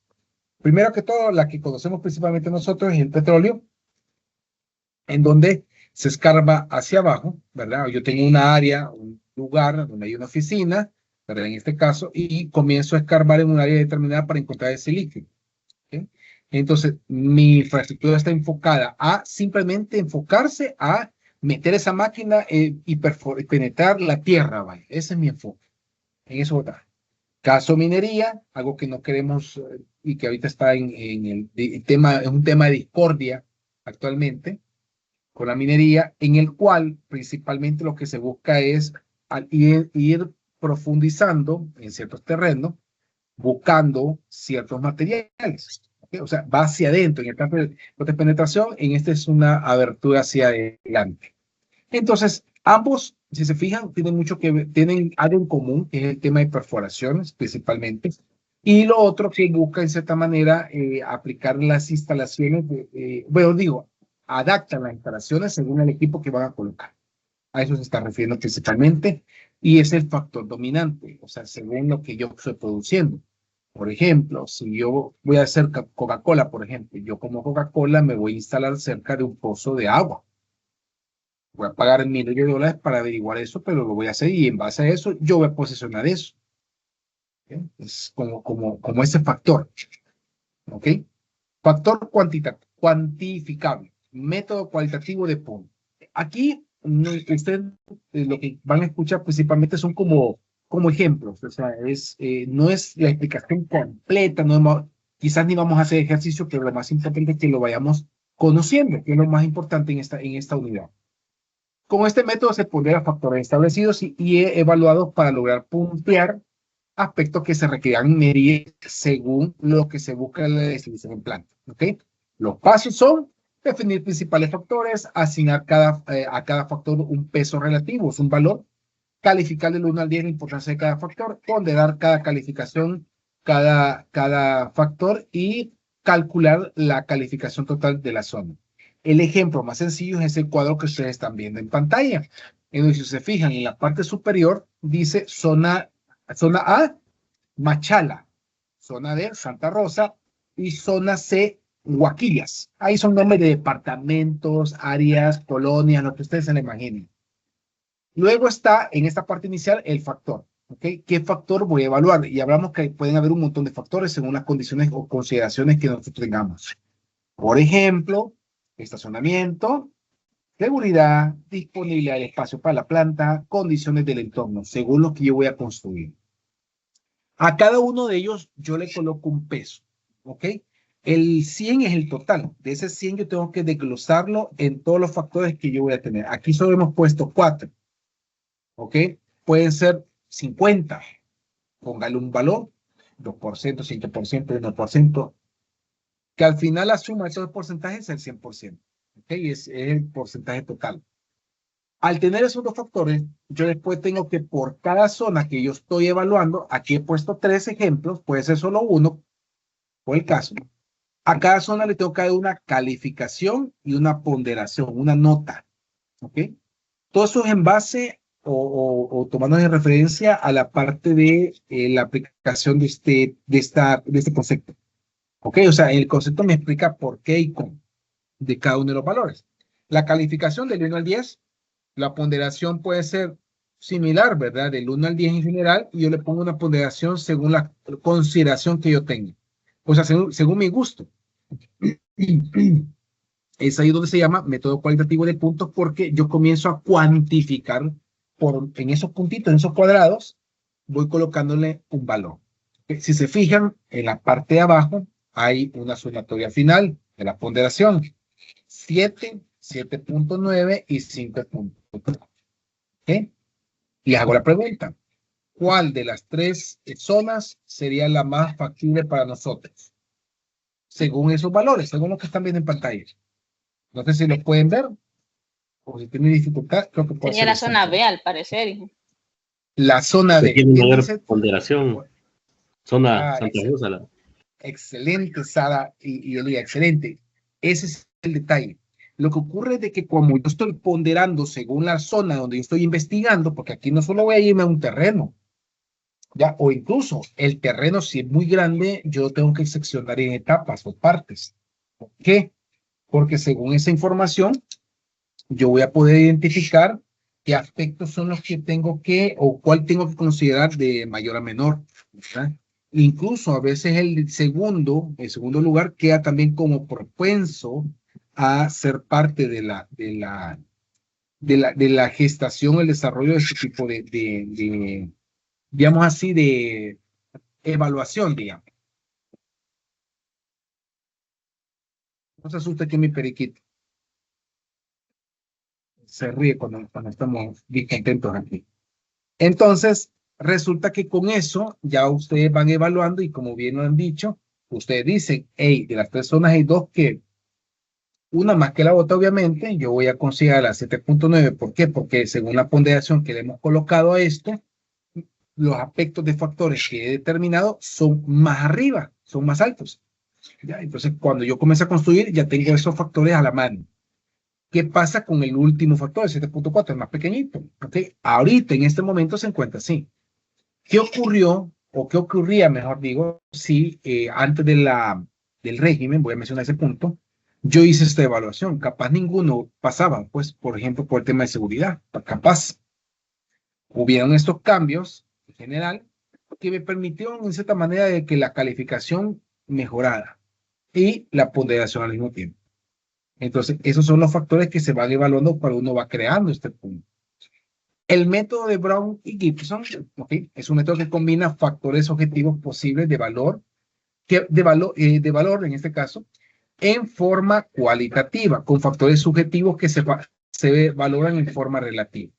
Primero que todo, la que conocemos principalmente nosotros es el petróleo, en donde se escarba hacia abajo, ¿verdad? Yo tengo una área, un lugar donde hay una oficina, ¿verdad? En este caso, y comienzo a escarbar en un área determinada para encontrar ese líquido. ¿Okay? Entonces, mi infraestructura está enfocada a simplemente enfocarse a meter esa máquina y penetrar la tierra, ¿vale? Ese es mi enfoque. En eso está. Caso minería, algo que no queremos y que ahorita está en el tema, es un tema de discordia actualmente con la minería, en el cual principalmente lo que se busca es ir profundizando en ciertos terrenos, buscando ciertos materiales. ¿Okay? O sea, va hacia adentro. En el caso de penetración, en este es una abertura hacia adelante. Entonces, ambos, si se fijan, tienen mucho que ver, tienen algo en común, que es el tema de perforaciones principalmente. Y lo otro que busca, en cierta manera, aplicar las instalaciones, bueno, digo, adaptan las instalaciones según el equipo que van a colocar. A eso se está refiriendo principalmente. Y es el factor dominante, o sea, según lo que yo estoy produciendo. Por ejemplo, si yo voy a hacer Coca-Cola, por ejemplo, yo como Coca-Cola me voy a instalar cerca de un pozo de agua. Voy a pagar miles de dólares para averiguar eso, pero lo voy a hacer y en base a eso yo voy a posicionar eso. ¿Okay? Es como ese factor. ¿Ok? Factor cuantificable. Método cualitativo de punto. Aquí ustedes lo que van a escuchar principalmente son como ejemplos. O sea, no es la explicación completa. No quizás ni vamos a hacer ejercicio, pero lo más importante es que lo vayamos conociendo, que es lo más importante en esta unidad. Con este método se pondrán factores establecidos y evaluados para lograr puntear aspectos que se requieran medir según lo que se busca en la definición en planta. ¿Okay? Los pasos son definir principales factores, asignar a cada factor un peso relativo, es un valor, calificar del 1 al 10 la importancia de cada factor, ponderar cada calificación, cada factor y calcular la calificación total de la zona. El ejemplo más sencillo es el cuadro que ustedes están viendo en pantalla. En donde si se fijan en la parte superior dice zona A, Machala, zona D, Santa Rosa y zona C, Huaquillas. Ahí son nombres de departamentos, áreas, colonias, lo que ustedes se le imaginen. Luego está en esta parte inicial el factor. ¿Ok? ¿Qué factor voy a evaluar? Y hablamos que pueden haber un montón de factores según las condiciones o consideraciones que nosotros tengamos. Por ejemplo, estacionamiento, seguridad, disponibilidad del espacio para la planta, condiciones del entorno, según lo que yo voy a construir. A cada uno de ellos yo le coloco un peso, ¿ok? El 100 es el total. De ese 100 yo tengo que desglosarlo en todos los factores que yo voy a tener. Aquí solo hemos puesto 4, ¿ok? Pueden ser 50. Póngale un valor, 2%, 5%, 1%, que al final la suma de esos porcentajes es el 100%, ¿ok? Es el porcentaje total. Al tener esos dos factores, yo después tengo que por cada zona que yo estoy evaluando, aquí he puesto 3 ejemplos, puede ser solo uno, por el caso. A cada zona le tengo que dar una calificación y una ponderación, una nota, ¿ok? Todo eso es en base o tomando de referencia a la parte de la aplicación de este concepto, ¿ok? O sea, el concepto me explica por qué y cómo de cada uno de los valores. La calificación del 1 al 10, la ponderación puede ser similar, ¿verdad? Del 1 al 10 en general, y yo le pongo una ponderación según la consideración que yo tenga. O sea, según mi gusto. Es ahí donde se llama método cualitativo de puntos, porque yo comienzo a cuantificar en esos puntitos, en esos cuadrados, voy colocándole un valor. Si se fijan, en la parte de abajo hay una sumatoria final de la ponderación. 7, 7.9 y 5.3. ¿Okay? Les hago la pregunta. ¿Cuál de las 3 zonas sería la más factible para nosotros? Según esos valores, según lo que están viendo en pantalla. No sé si lo pueden ver o si tienen dificultad, creo que puede Sería ser la zona B, al parecer. la zona D. Tiene mayor ponderación. Zona Santa Excelente. Rosa. Excelente, Sara y Elia, excelente. Ese es el detalle. Lo que ocurre es de que como yo estoy ponderando según la zona donde yo estoy investigando, porque aquí no solo voy a irme a un terreno, ya, o incluso el terreno, si es muy grande, yo tengo que seccionar en etapas o partes. ¿Por qué? Porque según esa información, yo voy a poder identificar qué aspectos son los que tengo que, o cuál tengo que considerar de mayor a menor, ¿verdad? Incluso a veces el segundo lugar queda también como propenso a ser parte de la gestación, el desarrollo de este tipo digamos así, de evaluación, digamos. No se asuste que mi periquito se ríe cuando estamos bien contentos aquí. Entonces, resulta que con eso ya ustedes van evaluando y como bien lo han dicho, ustedes dicen, hey, de las 3 zonas hay 2 que, una más que la otra, obviamente, yo voy a considerar la 7.9. ¿Por qué? Porque según la ponderación que le hemos colocado a esto, los aspectos de factores que he determinado son más arriba, son más altos. ¿Ya? Entonces, cuando yo comienzo a construir, ya tengo esos factores a la mano. ¿Qué pasa con el último factor, el 7.4? Es más pequeñito. ¿Okay? Ahorita, en este momento, se encuentra así. ¿Qué ocurrió, o qué ocurría, mejor digo, si antes del régimen, voy a mencionar ese punto, yo hice esta evaluación? Capaz ninguno pasaba, pues, por ejemplo, por el tema de seguridad. Capaz hubieron estos cambios, en general, que me permitieron, en cierta manera, de que la calificación mejorara y la ponderación al mismo tiempo. Entonces, esos son los factores que se van evaluando cuando uno va creando este punto. El método de Brown y Gibson, ¿okay? Es un método que combina factores objetivos posibles de valor, de valor en este caso, en forma cualitativa, con factores subjetivos que se valoran en forma relativa.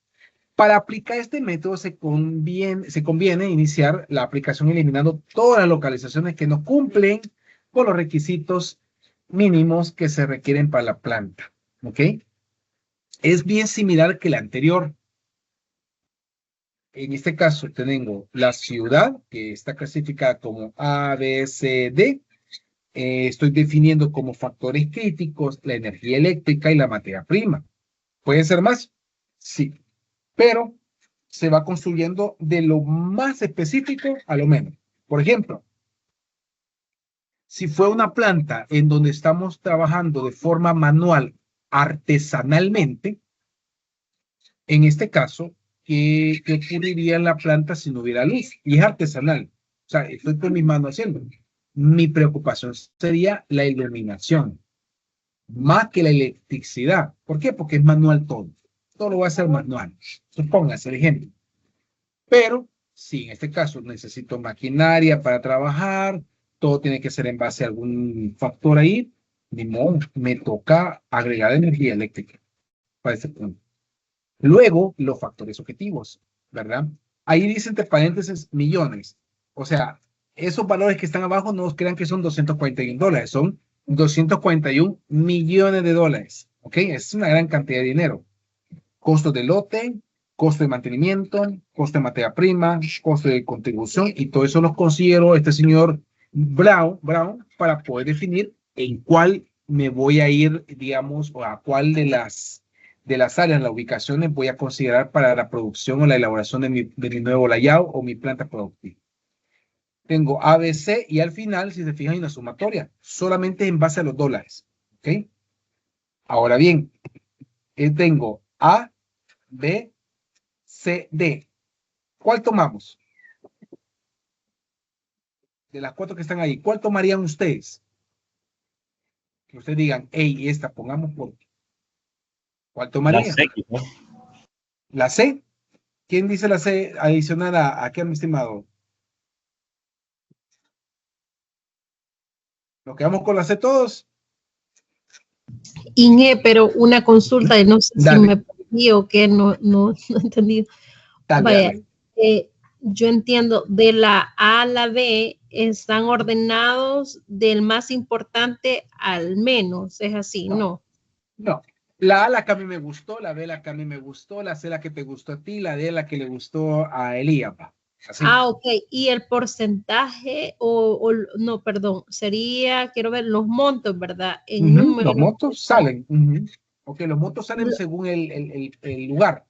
Para aplicar este método se conviene iniciar la aplicación eliminando todas las localizaciones que no cumplen con los requisitos mínimos que se requieren para la planta. ¿Ok? Es bien similar que la anterior. En este caso tengo la ciudad, que está clasificada como A, B, C, D. Estoy definiendo como factores críticos la energía eléctrica y la materia prima. ¿Puede ser más? Sí. Pero se va construyendo de lo más específico a lo menos. Por ejemplo, si fue una planta en donde estamos trabajando de forma manual, artesanalmente, en este caso, qué ocurriría en la planta si no hubiera luz. Y es artesanal. O sea, estoy con mis manos haciendo. Mi preocupación sería la iluminación, más que la electricidad. ¿Por qué? Porque es manual todo. Todo lo voy a hacer manual. Supóngase el ejemplo. Pero, si en este caso necesito maquinaria para trabajar, todo tiene que ser en base a algún factor ahí, ni modo, me toca agregar energía eléctrica para ese punto. Luego, los factores objetivos, ¿verdad? Ahí dice entre paréntesis millones. O sea, esos valores que están abajo no crean que son $241, son 241 millones de dólares. ¿Ok? Es una gran cantidad de dinero. Costo de lote, costo de mantenimiento, costo de materia prima, costo de contribución, y todo eso los considero este señor Brown para poder definir en cuál me voy a ir, digamos, o a cuál de las áreas, las ubicaciones voy a considerar para la producción o la elaboración de mi nuevo layout o mi planta productiva. Tengo ABC y al final, si se fijan, hay una sumatoria, solamente en base a los dólares. ¿Ok? Ahora bien, tengo A, B, C, D. ¿Cuál tomamos? De las 4 que están ahí, ¿cuál tomarían ustedes? Que ustedes digan, hey, esta pongamos por. ¿Cuál tomarían? La C, ¿no? ¿La C? ¿Quién dice la C adicional a qué, mi estimado? ¿Nos quedamos con la C todos? Inge, pero una consulta, y no sé Dale. si me perdí o qué, no entendí. Dale, Vaya, dale. yo entiendo, de la A a la B están ordenados del más importante al menos, es así, ¿no? No. La A, la que a mí me gustó, la B, la que a mí me gustó, la C, la que te gustó a ti, la D, la que le gustó a Elías. Así. Ah, ok. Y el porcentaje, no, perdón, sería, quiero ver los montos, ¿verdad? En números. Los montos salen. Ok, los montos salen según el lugar.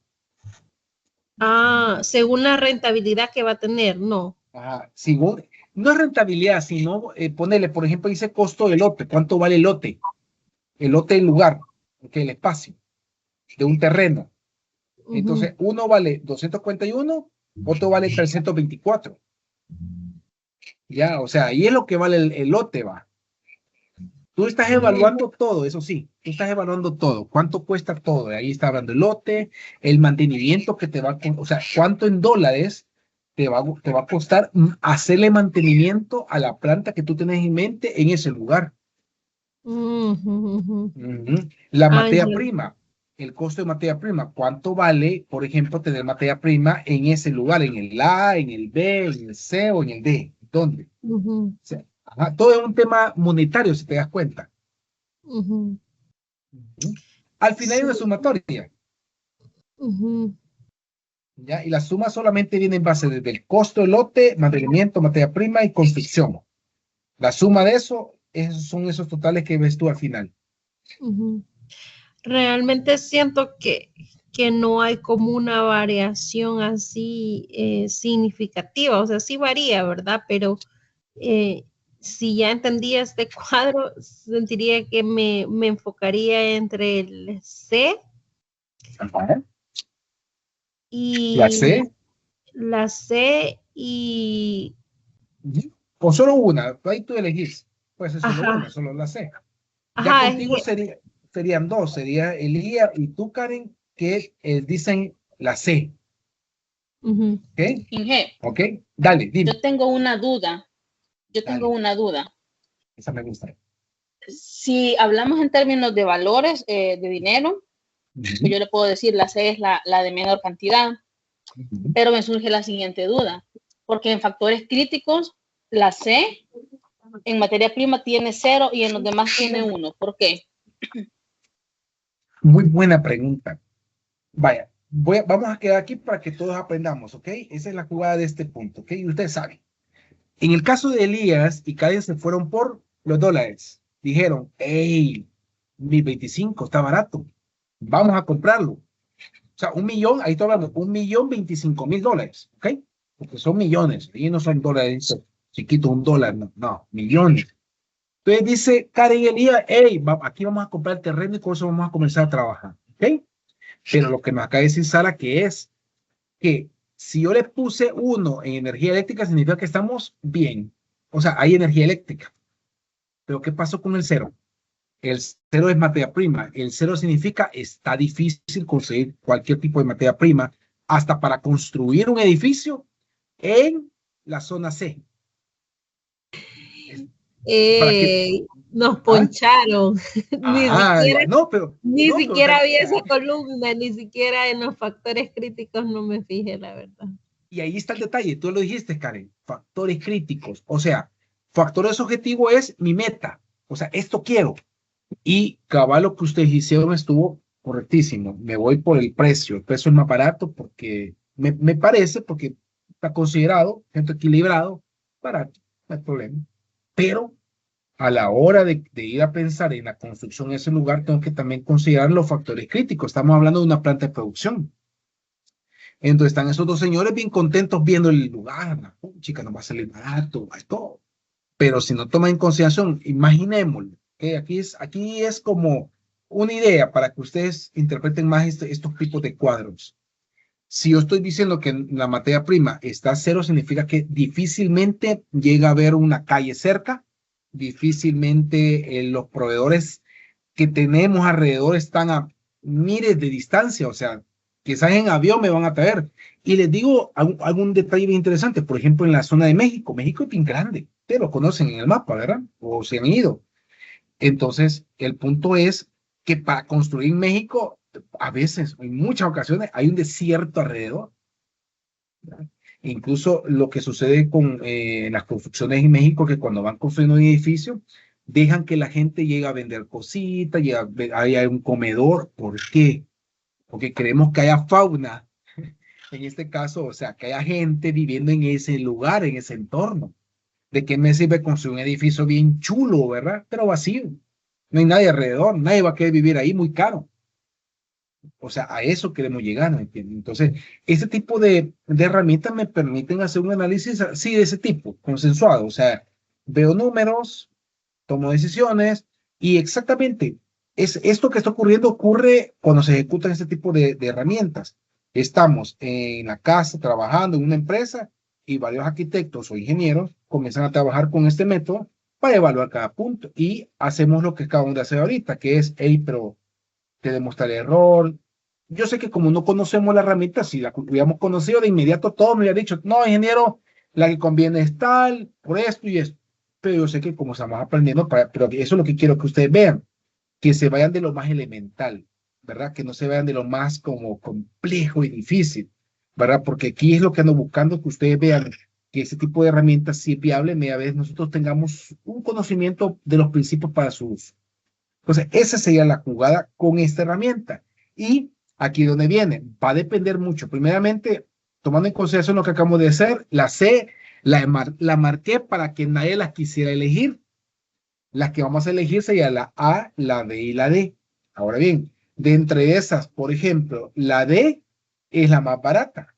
Ah, según la rentabilidad que va a tener, ¿no? Ajá. Según, no es rentabilidad, sino ponerle, por ejemplo, dice costo del lote. ¿Cuánto vale el lote? El lote del lugar, okay, el espacio de un terreno. Entonces, uno vale 241, otro vale 324. Ya, o sea, ahí es lo que vale el lote, va. Tú estás evaluando todo, eso sí, tú estás evaluando todo. ¿Cuánto cuesta todo? Ahí está hablando el lote, el mantenimiento que te va a, o sea, cuánto en dólares te va a costar hacerle mantenimiento a la planta que tú tienes en mente en ese lugar. La materia prima, el costo de materia prima, ¿cuánto vale, por ejemplo, tener materia prima en ese lugar, en el A, en el B, en el C o en el D? ¿Dónde? O sea, todo es un tema monetario, si te das cuenta. Al final hay una sumatoria. ¿Ya? Y la suma solamente viene en base desde el costo del lote, mantenimiento, materia prima y construcción. La suma de eso son esos totales que ves tú al final. Realmente siento que no hay como una variación así significativa, o sea, sí varía, ¿verdad? Pero si ya entendí este cuadro, sentiría que me enfocaría entre el C y la C y o solo una, ahí tú elegís, puede ser solo una, solo la C. Ya contigo serían dos, sería Elías y tú, Karen, que dicen la C. ¿Ok? Inge, ¿Ok? Dale, dime. yo tengo una duda. Esa me gusta. Si hablamos en términos de valores de dinero, pues yo le puedo decir la C es la de menor cantidad, pero me surge la siguiente duda, porque en factores críticos, la C en materia prima tiene 0 y en los demás tiene 1. ¿Por qué? Muy buena pregunta. Vaya, vamos a quedar aquí para que todos aprendamos, ¿ok? Esa es la jugada de este punto, ¿ok? Y ustedes saben. En el caso de Elías y Karen se fueron por los dólares. Dijeron, hey, mi 25 está barato. Vamos a comprarlo. O sea, 1 millón, ahí estoy hablando, 1.025.000 dólares, ¿ok? Porque son millones, y no son dólares chiquitos, $1, no, millones. Entonces dice Karen y Elías, hey, aquí vamos a comprar el terreno y con eso vamos a comenzar a trabajar, ¿ok? Pero lo que nos acaba de decir Sara, que es que si yo le puse 1 en energía eléctrica, significa que estamos bien. O sea, hay energía eléctrica. Pero ¿qué pasó con el 0? El 0 es materia prima. El 0 significa está difícil conseguir cualquier tipo de materia prima, hasta para construir un edificio en la zona C. Nos poncharon. Ni siquiera había esa columna, ni siquiera en los factores críticos no me fijé, la verdad. Y ahí está el detalle, tú lo dijiste, Karen, factores críticos. O sea, factores objetivos es mi meta. O sea, esto quiero. Y cabal, lo que ustedes hicieron estuvo correctísimo. Me voy por el precio. El precio es más barato porque me parece, porque está considerado, siento equilibrado, barato, no hay problema. Pero a la hora de ir a pensar en la construcción de ese lugar, tengo que también considerar los factores críticos. Estamos hablando de una planta de producción. Entonces están esos dos señores bien contentos viendo el lugar. Chica, no va a salir barato, todo. Pero si no toman en consideración, imaginémoslo. Aquí es como una idea para que ustedes interpreten más estos tipos de cuadros. Si yo estoy diciendo que la materia prima está a 0, significa que difícilmente llega a haber una calle cerca, difícilmente los proveedores que tenemos alrededor están a miles de distancia, o sea, quizás en avión me van a traer. Y les digo algún detalle bien interesante, por ejemplo, en la zona de México. México es bien grande, ustedes lo conocen en el mapa, ¿verdad? O se han ido. Entonces, el punto es que para construir México, a veces, en muchas ocasiones, hay un desierto alrededor. ¿Verdad? Incluso lo que sucede con las construcciones en México, que cuando van construyendo un edificio, dejan que la gente llegue a vender cositas, hay un comedor. ¿Por qué? Porque queremos que haya fauna, en este caso, o sea, que haya gente viviendo en ese lugar, en ese entorno. ¿De qué me sirve construir un edificio bien chulo, verdad? Pero vacío. No hay nadie alrededor, nadie va a querer vivir ahí, muy caro. O sea, a eso queremos llegar, ¿me entiendes? Entonces, este tipo de herramientas me permiten hacer un análisis así de ese tipo, consensuado. O sea, veo números, tomo decisiones y exactamente esto que está ocurriendo ocurre cuando se ejecutan este tipo de herramientas. Estamos en la casa trabajando en una empresa y varios arquitectos o ingenieros comienzan a trabajar con este método para evaluar cada punto y hacemos lo que acabamos de hacer ahorita, que es, hey, pero te demostraré error. Yo sé que como no conocemos la herramienta, si la hubiéramos conocido de inmediato, todo me hubiera dicho, no, ingeniero, la que conviene es tal, por esto y esto. Pero yo sé que como estamos aprendiendo, pero eso es lo que quiero que ustedes vean, que se vayan de lo más elemental, ¿verdad? Que no se vayan de lo más como complejo y difícil, ¿verdad? Porque aquí es lo que ando buscando, que ustedes vean que ese tipo de herramientas sí es viable, media vez nosotros tengamos un conocimiento de los principios para su uso. Entonces, esa sería la jugada con esta herramienta. Y aquí donde viene, va a depender mucho. Primeramente, tomando en consideración lo que acabamos de hacer, la C la marqué para que nadie la quisiera elegir. Las que vamos a elegir sería la A, la B y la D. Ahora bien, de entre esas, por ejemplo, la D es la más barata.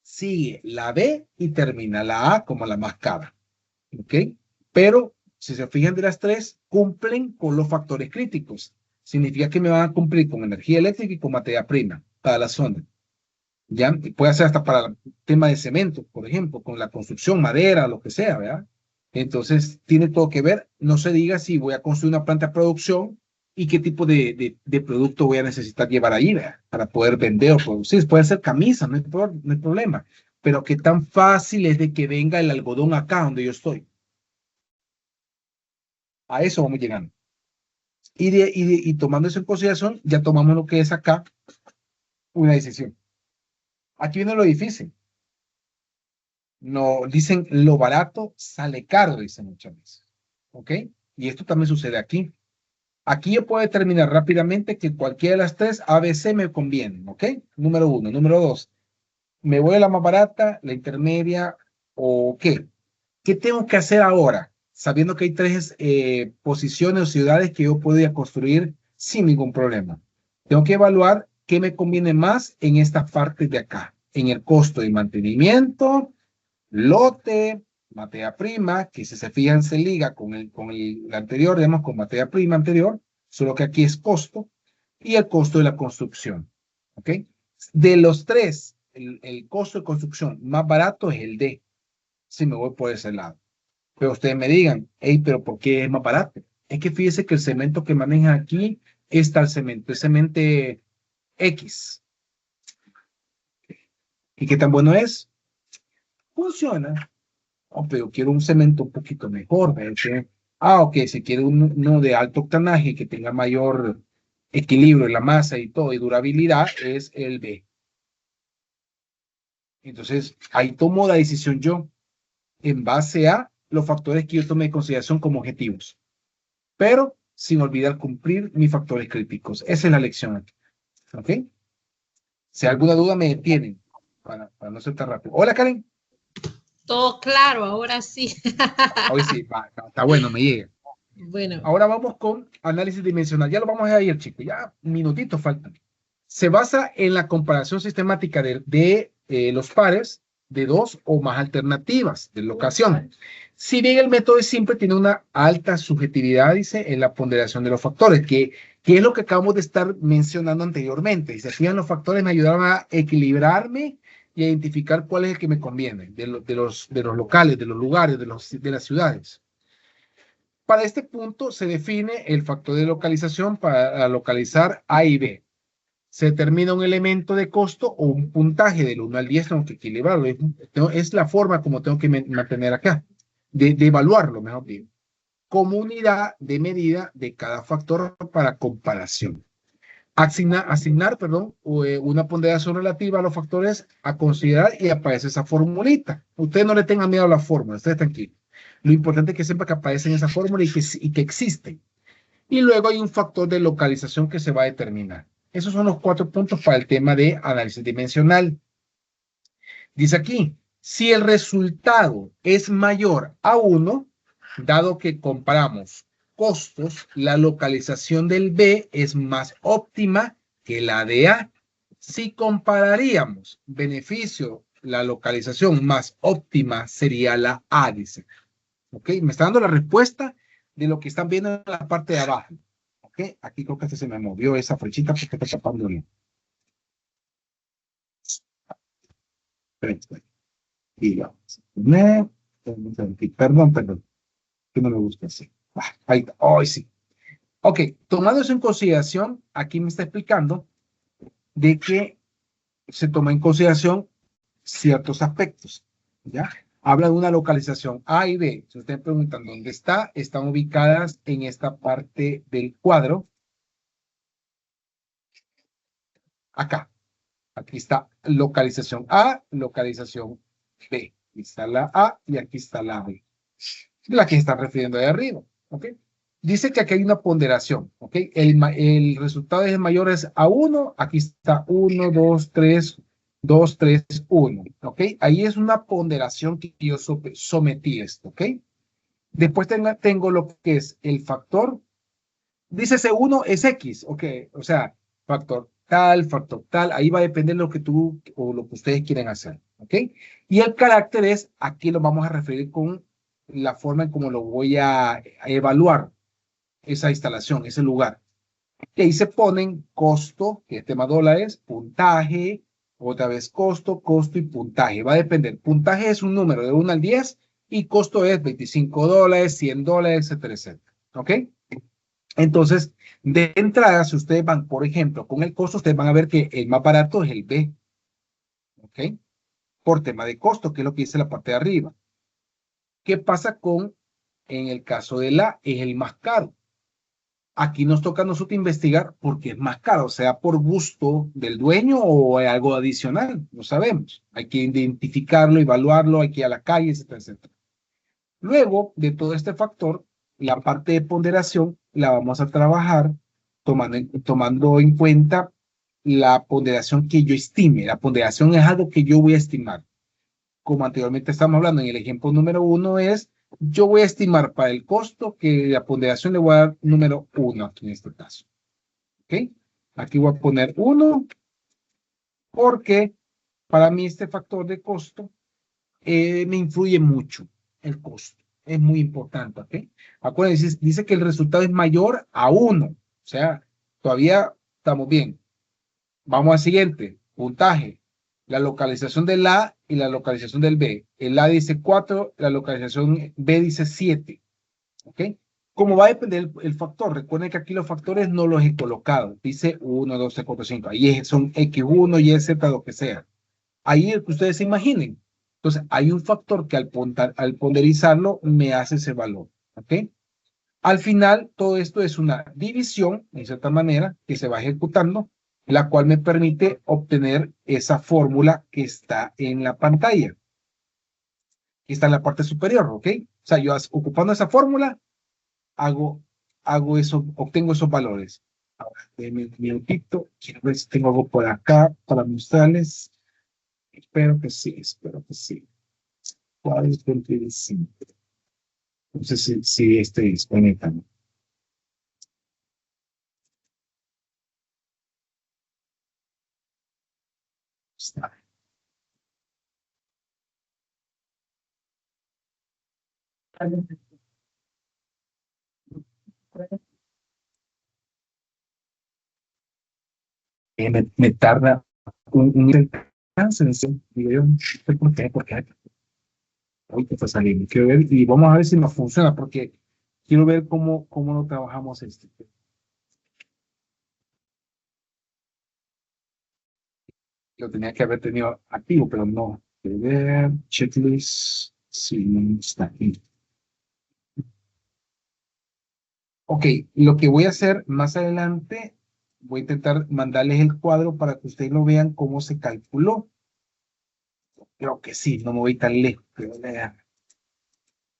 Sigue la B y termina la A como la más cara. ¿Ok? Pero si se fijan de las tres, cumplen con los factores críticos. Significa que me van a cumplir con energía eléctrica y con materia prima para la zona. Ya puede ser hasta para el tema de cemento, por ejemplo, con la construcción, madera, lo que sea, ¿verdad? Entonces, tiene todo que ver. No se diga si voy a construir una planta de producción y qué tipo de producto voy a necesitar llevar ahí, ¿verdad? Para poder vender o producir. Puede ser camisa, no hay problema. Pero qué tan fácil es de que venga el algodón acá donde yo estoy. A eso vamos llegando. Y tomando eso en consideración, ya tomamos lo que es acá una decisión. Aquí viene lo difícil. No, dicen lo barato sale caro, dicen muchas veces. ¿Ok? Y esto también sucede aquí. Aquí yo puedo determinar rápidamente que cualquiera de las tres ABC me conviene. ¿Ok? Número 1. Número 2. ¿Me voy a la más barata, la intermedia o qué? ¿Qué tengo que hacer ahora? Sabiendo que hay tres posiciones o ciudades que yo podría construir sin ningún problema. Tengo que evaluar qué me conviene más en esta parte de acá. En el costo de mantenimiento, lote, materia prima, que si se fijan se liga con el anterior, digamos, con materia prima anterior, solo que aquí es costo, y el costo de la construcción. ¿Ok? De los tres, el costo de construcción más barato es el D, si me voy por ese lado. Pero ustedes me digan, hey, pero ¿por qué es más barato? Es que fíjese que el cemento que manejan aquí es tal cemento, es cemento X. ¿Y qué tan bueno es? Funciona. Oh, pero quiero un cemento un poquito mejor. Ok, si quiero uno de alto octanaje que tenga mayor equilibrio en la masa y todo, y durabilidad, es el B. Entonces, ahí tomo la decisión yo en base a los factores que yo tomé en consideración como objetivos, pero sin olvidar cumplir mis factores críticos. Esa es la lección aquí. ¿Ok? Si hay alguna duda, me detienen para no ser tan rápido. Hola, Karen. Todo claro, ahora sí. Hoy sí, está bueno, me llega. Bueno. Ahora vamos con análisis dimensional. Ya lo vamos a ir, chicos. Ya minutitos faltan. Se basa en la comparación sistemática de los pares de dos o más alternativas de locación. Si bien el método es simple, tiene una alta subjetividad, dice, en la ponderación de los factores, que es lo que acabamos de estar mencionando anteriormente. Dice, fijan, los factores me ayudaron a equilibrarme y a identificar cuál es el que me conviene, de los locales, de los lugares, de las ciudades. Para este punto se define el factor de localización para localizar A y B. Se determina un elemento de costo o un puntaje del 1 al 10, tengo que equilibrarlo. Es la forma como tengo que mantener acá, de evaluarlo, mejor dicho, como unidad de medida de cada factor para comparación. Asignar, una ponderación relativa a los factores a considerar y aparece esa formulita. Ustedes no le tengan miedo a la fórmula, ustedes tranquilos. Lo importante es que sepa que aparece en esa fórmula y que existen. Y luego hay un factor de localización que se va a determinar. Esos son los 4 puntos para el tema de análisis dimensional. Dice aquí, si el resultado es mayor a 1, dado que comparamos costos, la localización del B es más óptima que la de A. Si compararíamos beneficio, la localización más óptima sería la A, dice. ¿Ok? Me está dando la respuesta de lo que están viendo en la parte de abajo. ¿Ok? Aquí creo que se me movió esa flechita porque está tapando bien. Y vamos a poner, perdón, que no me gusta así. Ahí está, hoy sí. Ok, tomando eso en consideración, aquí me está explicando de que se toma en consideración ciertos aspectos, ¿ya? Habla de una localización A y B. Si ustedes preguntan dónde está, están ubicadas en esta parte del cuadro. Acá. Aquí está localización A, localización B. Aquí está la A y aquí está la B. La que está refiriendo de arriba. ¿Ok? Dice que aquí hay una ponderación. ¿Ok? El resultado es mayor es a 1. Aquí está 1, 2, 3, 2, 3, 1. ¿Ok? Ahí es una ponderación que yo sometí esto. ¿Ok? Después tengo lo que es el factor. Dice C1 es X. ¿Ok? O sea, factor tal, ahí va a depender de lo que tú o lo que ustedes quieren hacer, ¿ok? Y el carácter es, aquí lo vamos a referir con la forma en cómo lo voy a evaluar esa instalación, ese lugar. Y ahí se ponen costo, que este más dólares, puntaje, otra vez costo y puntaje. Va a depender. Puntaje es un número de 1 al 10 y costo es $25, $100, etcétera, etcétera, ¿ok? Entonces, de entrada, si ustedes van, por ejemplo, con el costo, ustedes van a ver que el más barato es el B. ¿Ok? Por tema de costo, que es lo que dice la parte de arriba. ¿Qué pasa en el caso del A? Es el más caro. Aquí nos toca a nosotros investigar por qué es más caro, sea por gusto del dueño o algo adicional. No sabemos. Hay que identificarlo, evaluarlo, hay que ir a la calle, etcétera, etcétera. Luego de todo este factor, la parte de ponderación la vamos a trabajar tomando en cuenta la ponderación que yo estime. La ponderación es algo que yo voy a estimar. Como anteriormente estamos hablando en el ejemplo número 1 es, yo voy a estimar para el costo que la ponderación le voy a dar número 1 aquí en este caso. ¿Ok? Aquí voy a poner 1 porque para mí este factor de costo me influye mucho el costo. Es muy importante, ¿ok? Acuérdense, dice que el resultado es mayor a 1. O sea, todavía estamos bien. Vamos al siguiente. Puntaje. la localización del A y la localización del B. El A dice 4, la localización B dice 7. ¿Ok? ¿Cómo va a depender el factor? Recuerden que aquí los factores no los he colocado. Dice 1, 2, 3, 4, 5. Ahí son X1, Y, Z, lo que sea. Ahí el que ustedes se imaginen. Entonces, hay un factor que al ponderizarlo me hace ese valor. ¿Ok? Al final, todo esto es una división, en cierta manera, que se va ejecutando, la cual me permite obtener esa fórmula que está en la pantalla. Que está en la parte superior, ¿ok? O sea, yo ocupando esa fórmula, hago eso, obtengo esos valores. Ahora, denme un minutito. Quiero ver si tengo algo por acá para mostrarles. Espero que sí, espero que sí. ¿Cuál es el 25? No sé si este es, permítanme. Está. Me tarda un tan sencillo. Digo yo, no sé por qué, ahorita está saliendo. Quiero ver y vamos a ver si nos funciona, porque quiero ver cómo lo trabajamos este. Lo tenía que haber tenido activo, pero no. Quiero ver, checklist, sí, no está aquí. Ok, lo que voy a hacer más adelante, voy a intentar mandarles el cuadro para que ustedes lo vean cómo se calculó. Creo que sí, no me voy tan lejos.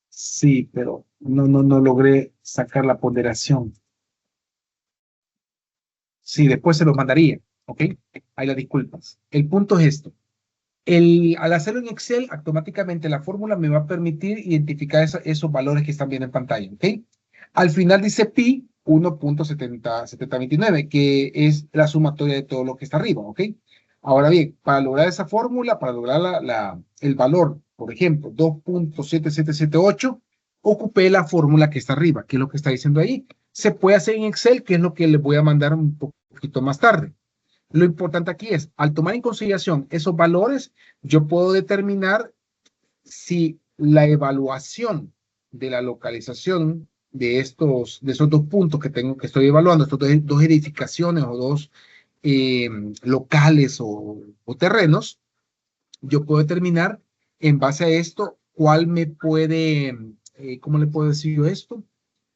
Sí, pero no logré sacar la ponderación. Sí, después se los mandaría, ¿ok? Ahí las disculpas. El punto es esto. Al hacerlo en Excel, automáticamente la fórmula me va a permitir identificar esos valores que están viendo en pantalla, ¿ok? Al final dice pi 1.7029, que es la sumatoria de todo lo que está arriba, ¿ok? Ahora bien, para lograr esa fórmula, para lograr el valor, por ejemplo, 2.7778, ocupé la fórmula que está arriba, que es lo que está diciendo ahí. Se puede hacer en Excel, que es lo que les voy a mandar un poquito más tarde. Lo importante aquí es, al tomar en consideración esos valores, yo puedo determinar si la evaluación de la localización de esos dos puntos que estoy evaluando, estas dos edificaciones o dos locales o terrenos, yo puedo determinar en base a esto cuál me puede, ¿cómo le puedo decir yo esto?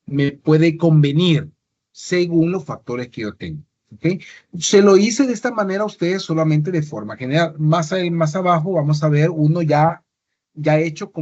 Me puede convenir según los factores que yo tengo. ¿Okay? Se lo hice de esta manera a ustedes solamente de forma general. Más abajo vamos a ver uno ya hecho como